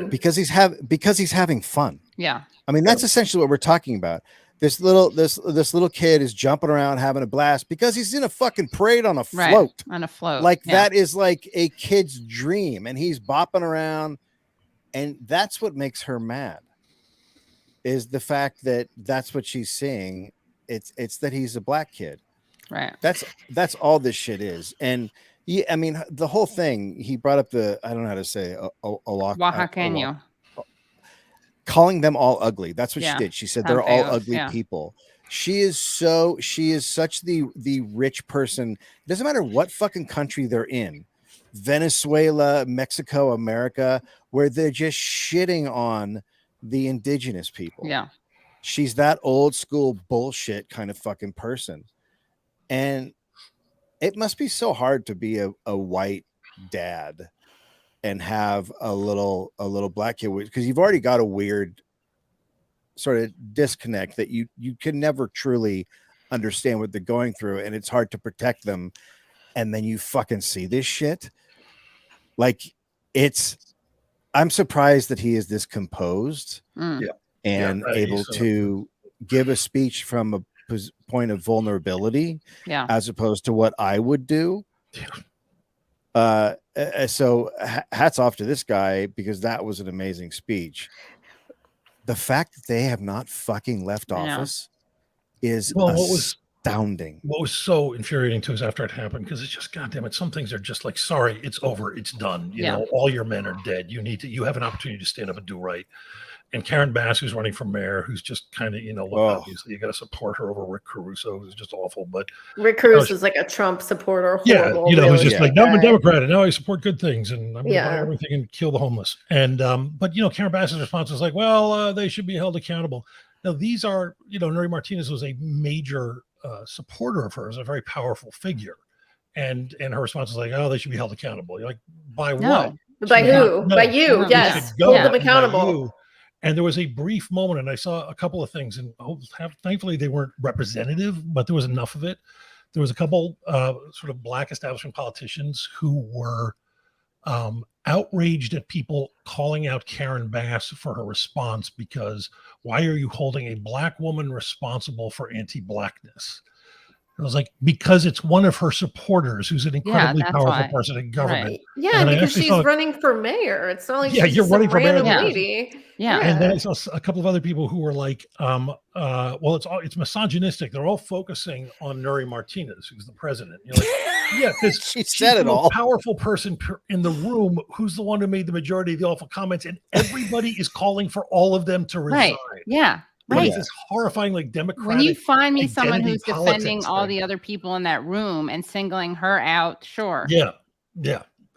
because he's having fun. Yeah. I mean, that's essentially what we're talking about. This little kid is jumping around having a blast because he's in a fucking parade on a Right. float. On a float. Like Yeah. that is like a kid's dream, and he's bopping around, and that's what makes her mad. Is the fact that that's what she's seeing. It's that he's a black kid. Right. That's all this shit is. And yeah, I mean, the whole thing. He brought up I don't know how to say Oaxaqueño. calling them all ugly. That's what Yeah. she did. She said Tan they're all feos, ugly yeah. people. She is such the rich person. It doesn't matter what fucking country they're in, Venezuela, Mexico, America, where they're just shitting on the indigenous people. Yeah. She's that old school bullshit kind of fucking person. And it must be so hard to be a white dad and have a little black kid, because you've already got a weird sort of disconnect that you can never truly understand what they're going through, and it's hard to protect them. And then you fucking see this shit. Like I'm surprised that he is this composed Mm. and able to give a speech from a point of vulnerability, Yeah. as opposed to what I would do. So hats off to this guy, because that was an amazing speech. The fact that they have not fucking left I know. office is astounding. What was so infuriating to us after it happened, because it's just, goddamn it, some things are just like, sorry, it's over, it's done. You know, all your men are dead. You have an opportunity to stand up and do right. And Karen Bass, who's running for mayor, who's just kind of, obviously you got to support her over Rick Caruso, who's just awful. But Rick Caruso is like a Trump supporter. Horrible, really who's just like, now I'm a guy. Democrat and now I support good things and I'm going to buy Yeah. everything and kill the homeless. And but Karen Bass's response was like, well, they should be held accountable. Now, these are, Nuri Martinez was a major supporter of hers, a very powerful figure. And her response was like, oh, they should be held accountable. You're like, by what? By She's not- who? no, By you. no, Yes. they should go Hold them by accountable. you. And there was a brief moment, and I saw a couple of things, and thankfully they weren't representative, but there was enough of it. There was a couple sort of Black establishment politicians who were outraged at people calling out Karen Bass for her response because why are you holding a Black woman responsible for anti-Blackness? I was like, because it's one of her supporters who's an incredibly that's powerful why. person in government. Right. Yeah, And I because actually she's saw- running for mayor. It's not like Yeah, she's you're just running some for mayor. random Yeah. lady. Yeah. And then I saw a couple of other people who were like, well, it's misogynistic. They're all focusing on Nuri Martinez, who's the president. You're like, yeah, because She she's said the it most all. powerful person in the room who's the one who made the majority of the awful comments, and everybody is calling for all of them to resign. Right. Yeah. Like, Right. it's this horrifying, like, democratic. When you find me someone identity who's defending politics all thing. the other people in that room and singling her out, sure. Yeah,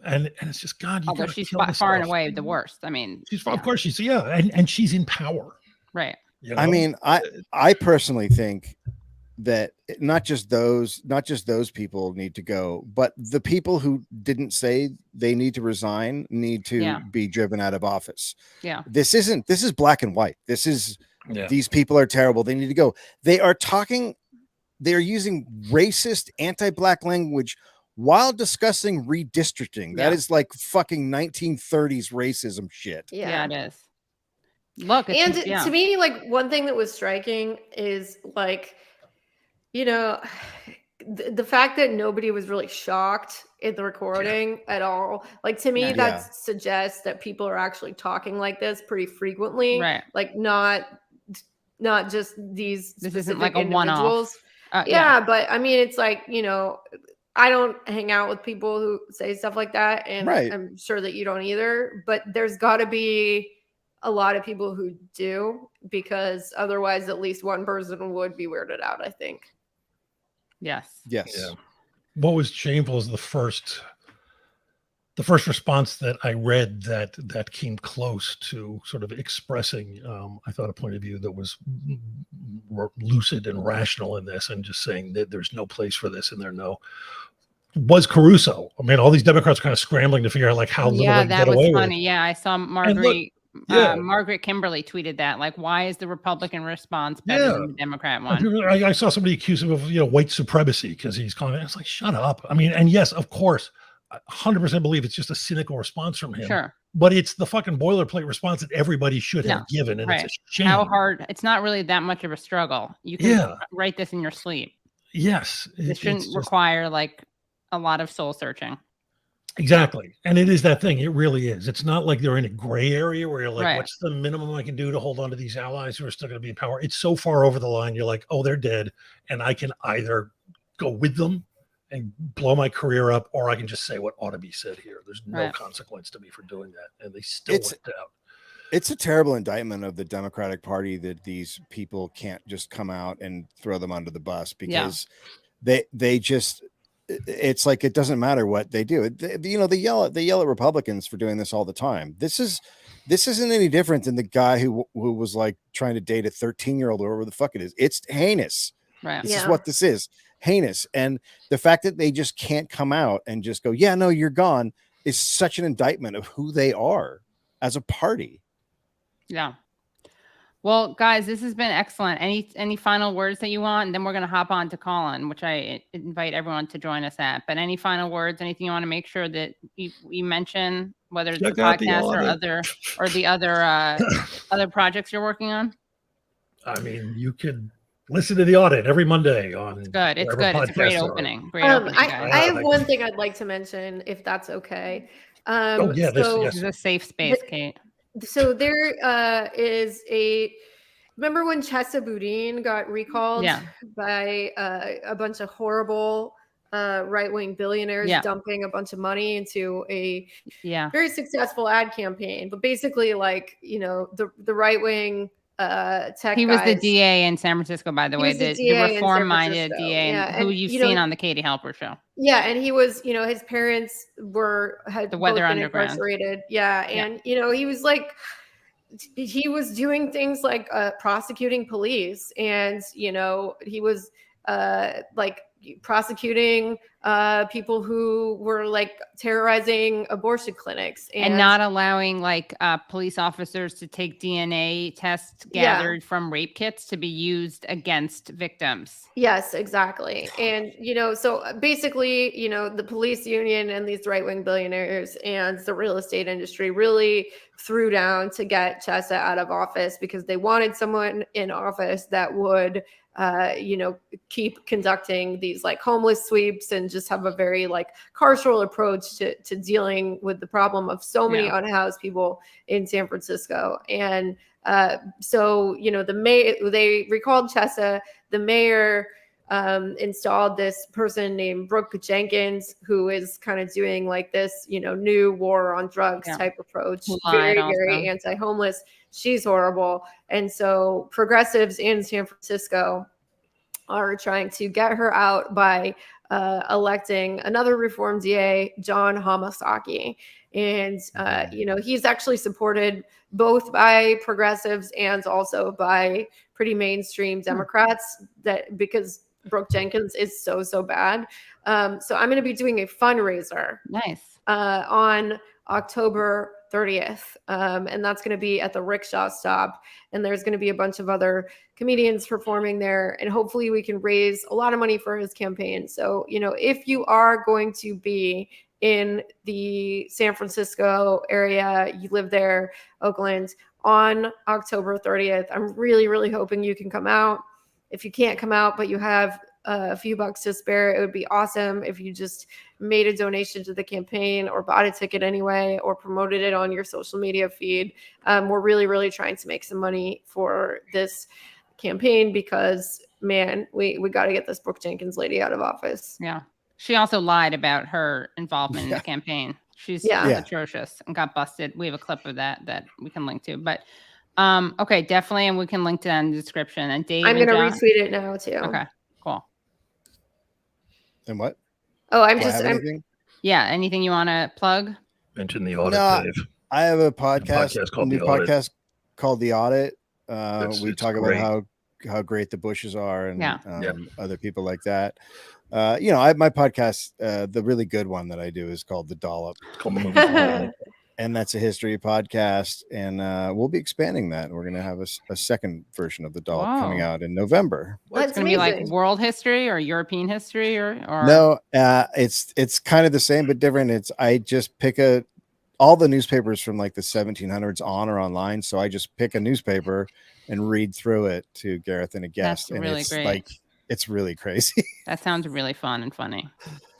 and it's just God. You Although gotta she's kill this far and stuff. away the worst. I mean, She's yeah. of course she's and she's in power. Right. I mean, I personally think that not just those people need to go, but the people who didn't say they need to resign need to be driven out of office. Yeah. This is black and white. This is these people are terrible. They need to go. They are using racist, anti-black language while discussing redistricting. That is like fucking 1930s racism shit. Yeah, it is. Look, And to me, like, one thing that was striking is, like, the fact that nobody was really shocked in the recording at all. Like, to me, that suggests that people are actually talking like this pretty frequently. Right. Like, not just these This specific isn't like a individuals. one-off. Yeah, but I mean, it's like, I don't hang out with people who say stuff like that, and I'm sure that you don't either. But there's got to be a lot of people who do, because otherwise at least one person would be weirded out, I think. Yes. Yeah. What was shameful is the first response that I read that came close to sort of expressing, I thought, a point of view that was lucid and rational in this, and just saying that there's no place for this and was Caruso. I mean, all these Democrats are kind of scrambling to figure out like how little they can that get was away funny. with. Yeah, I saw Margaret Kimberly tweeted that. Like, why is the Republican response better than the Democrat one? I saw somebody accuse him of white supremacy because he's calling it. It's like, shut up. I mean, and yes, of course, I 100% believe it's just a cynical response from him. Sure. But it's the fucking boilerplate response that everybody should have given. And it's a shame. How hard? It's not really that much of a struggle. You can write this in your sleep. Yes. It shouldn't require like a lot of soul searching. Exactly. And it is that thing. It really is. It's not like they're in a gray area where you're like, what's the minimum I can do to hold on to these allies who are still going to be in power? It's so far over the line. You're like, oh, they're dead. And I can either go with them and blow my career up, or I can just say what ought to be said here. There's no consequence to me for doing that. And they still went out. It's a terrible indictment of the Democratic Party that these people can't just come out and throw them under the bus, because they just, it's like, it doesn't matter what they do. They yell at Republicans for doing this all the time. This isn't any different than the guy who was like trying to date a 13-year-old or whatever the fuck it is. It's heinous. Right. This is what this is. Heinous. And the fact that they just can't come out and just go, yeah, no, you're gone, is such an indictment of who they are as a party. Yeah. Well, guys, this has been excellent. Any final words that you want? And then we're going to hop on to Colin, which I invite everyone to join us at. But any final words, anything you want to make sure that you mention, whether it's the podcast or the other projects you're working on? I mean, you could listen to the Audit every Monday on. It's good. It's good. It's a great opening. Great opening, guys. I have one thing I'd like to mention, if that's okay. This is a safe space, Kate. So there is remember when Chesa Boudin got recalled by a bunch of horrible right-wing billionaires dumping a bunch of money into a very successful ad campaign? But basically, like, the right-wing tech He was guys, the DA in San Francisco, by the way, the reform-minded DA who you've seen on the Katie Halper show. Yeah, and he was, his parents had the both Weather been Underground. incarcerated. Yeah, and he was like, he was doing things like prosecuting police, and he was like prosecuting people who were like terrorizing abortion clinics and not allowing like police officers to take DNA tests gathered from rape kits to be used against victims. Yes, exactly. And, so basically, the police union and these right-wing billionaires and the real estate industry really threw down to get Chesa out of office because they wanted someone in office that would, keep conducting these like homeless sweeps and just have a very like carceral approach to dealing with the problem of so many unhoused people in San Francisco. And so, they recalled Chesa. The mayor installed this person named Brooke Jenkins, who is kind of doing like this, new war on drugs type approach. Very anti-homeless. She's horrible. And so progressives in San Francisco are trying to get her out by electing another reform DA, John Hamasaki. And, he's actually supported both by progressives and also by pretty mainstream Democrats because Brooke Jenkins is so bad. So I'm going to be doing a fundraiser. Nice. On October 30th. And that's going to be at the Rickshaw Stop. And there's going to be a bunch of other comedians performing there. And hopefully we can raise a lot of money for his campaign. So, if you are going to be in the San Francisco area, you live there, Oakland, on October 30th, I'm really, really hoping you can come out. If you can't come out, but you have a few bucks to spare, it would be awesome if you just made a donation to the campaign or bought a ticket anyway or promoted it on your social media feed. We're really, really trying to make some money for this campaign because, man, we got to get this Brooke Jenkins lady out of office. Yeah. She also lied about her involvement in the campaign. She's atrocious and got busted. We have a clip of that we can link to. But okay, definitely, and we can link to that in the description. And Dave, I'm going to retweet it now too. Okay, cool. And what? Oh, anything? Yeah, anything you want to plug? Mention the Audit, Dave. I have a podcast called The Audit. We talk about how great the Bushes are and other people like that. My podcast, the really good one that I do is called The Dollop. And that's a history podcast. And we'll be expanding that. We're going to have a second version of The Dollop coming out in November. It's going to be like world history or European history or no, it's kind of the same, but different. I just pick all the newspapers from like the 1700s on or online. So I just pick a newspaper and read through it to Gareth and a guest. That's and really it's great. Like, it's really crazy. That sounds really fun and funny.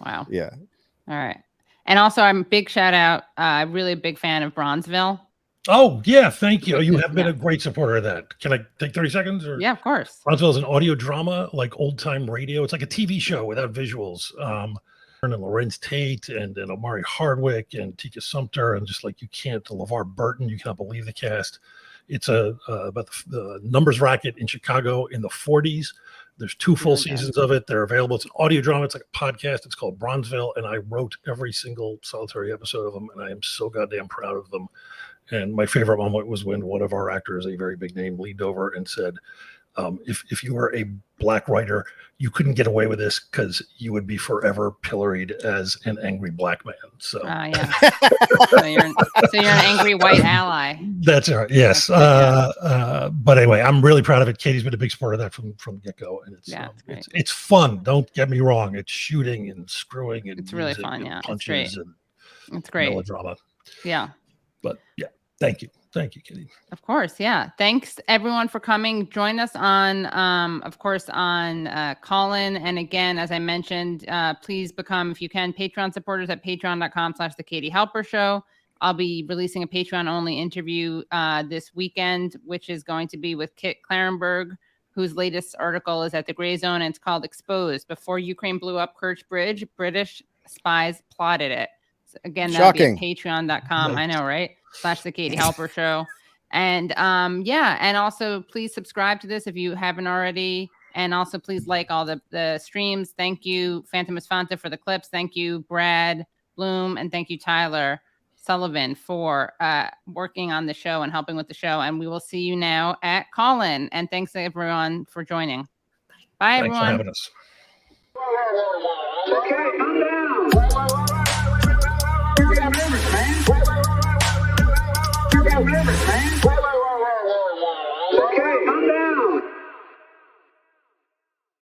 Wow. Yeah. All right. And also, I'm a big shout out. I'm really a big fan of Bronzeville. Oh, yeah. Thank you. You have been a great supporter of that. Can I take 30 seconds? Or? Yeah, of course. Bronzeville is an audio drama, like old time radio. It's like a TV show without visuals. And Lorenz Tate and Omari Hardwick and Tika Sumter and just like LeVar Burton. You cannot believe the cast. It's about the numbers racket in Chicago in the 40s. There's 2 full seasons of it. They're available. It's an audio drama. It's like a podcast. It's called Bronzeville, and I wrote every single solitary episode of them, and I am so goddamn proud of them. And my favorite moment was when one of our actors, a very big name, leaned over and said, if you were a black writer, you couldn't get away with this because you would be forever pilloried as an angry black man. So, so you're an angry white ally. That's right. Yes. But anyway, I'm really proud of it. Katie's been a big supporter of that from the get-go, and it's fun. Don't get me wrong. It's shooting and screwing and it's really fun. Yeah, punches it's great. Melodrama. Yeah. But thank you. Thank you, Katie. Of course. Yeah. Thanks everyone for coming. Join us on, of course, on Callin. And again, as I mentioned, please become, if you can, Patreon supporters at patreon.com/The Katie Halper Show. I'll be releasing a Patreon only interview this weekend, which is going to be with Kit Clarenberg, whose latest article is at the Gray Zone, and it's called Exposed. Before Ukraine blew up Kerch Bridge, British spies plotted it. So again, that'll be at patreon.com. I know, right? /The Katie Halper Show. And and also please subscribe to this if you haven't already. And also please like all the streams. Thank you, Phantom Esfanta, for the clips. Thank you, Brad Bloom, and thank you, Tyler. Sullivan for working on the show and helping with the show. And we will see you now at Call-In. And thanks everyone for joining. Bye, Thanks everyone. for having us. Okay, I'm down. You got livers, man. You got livers.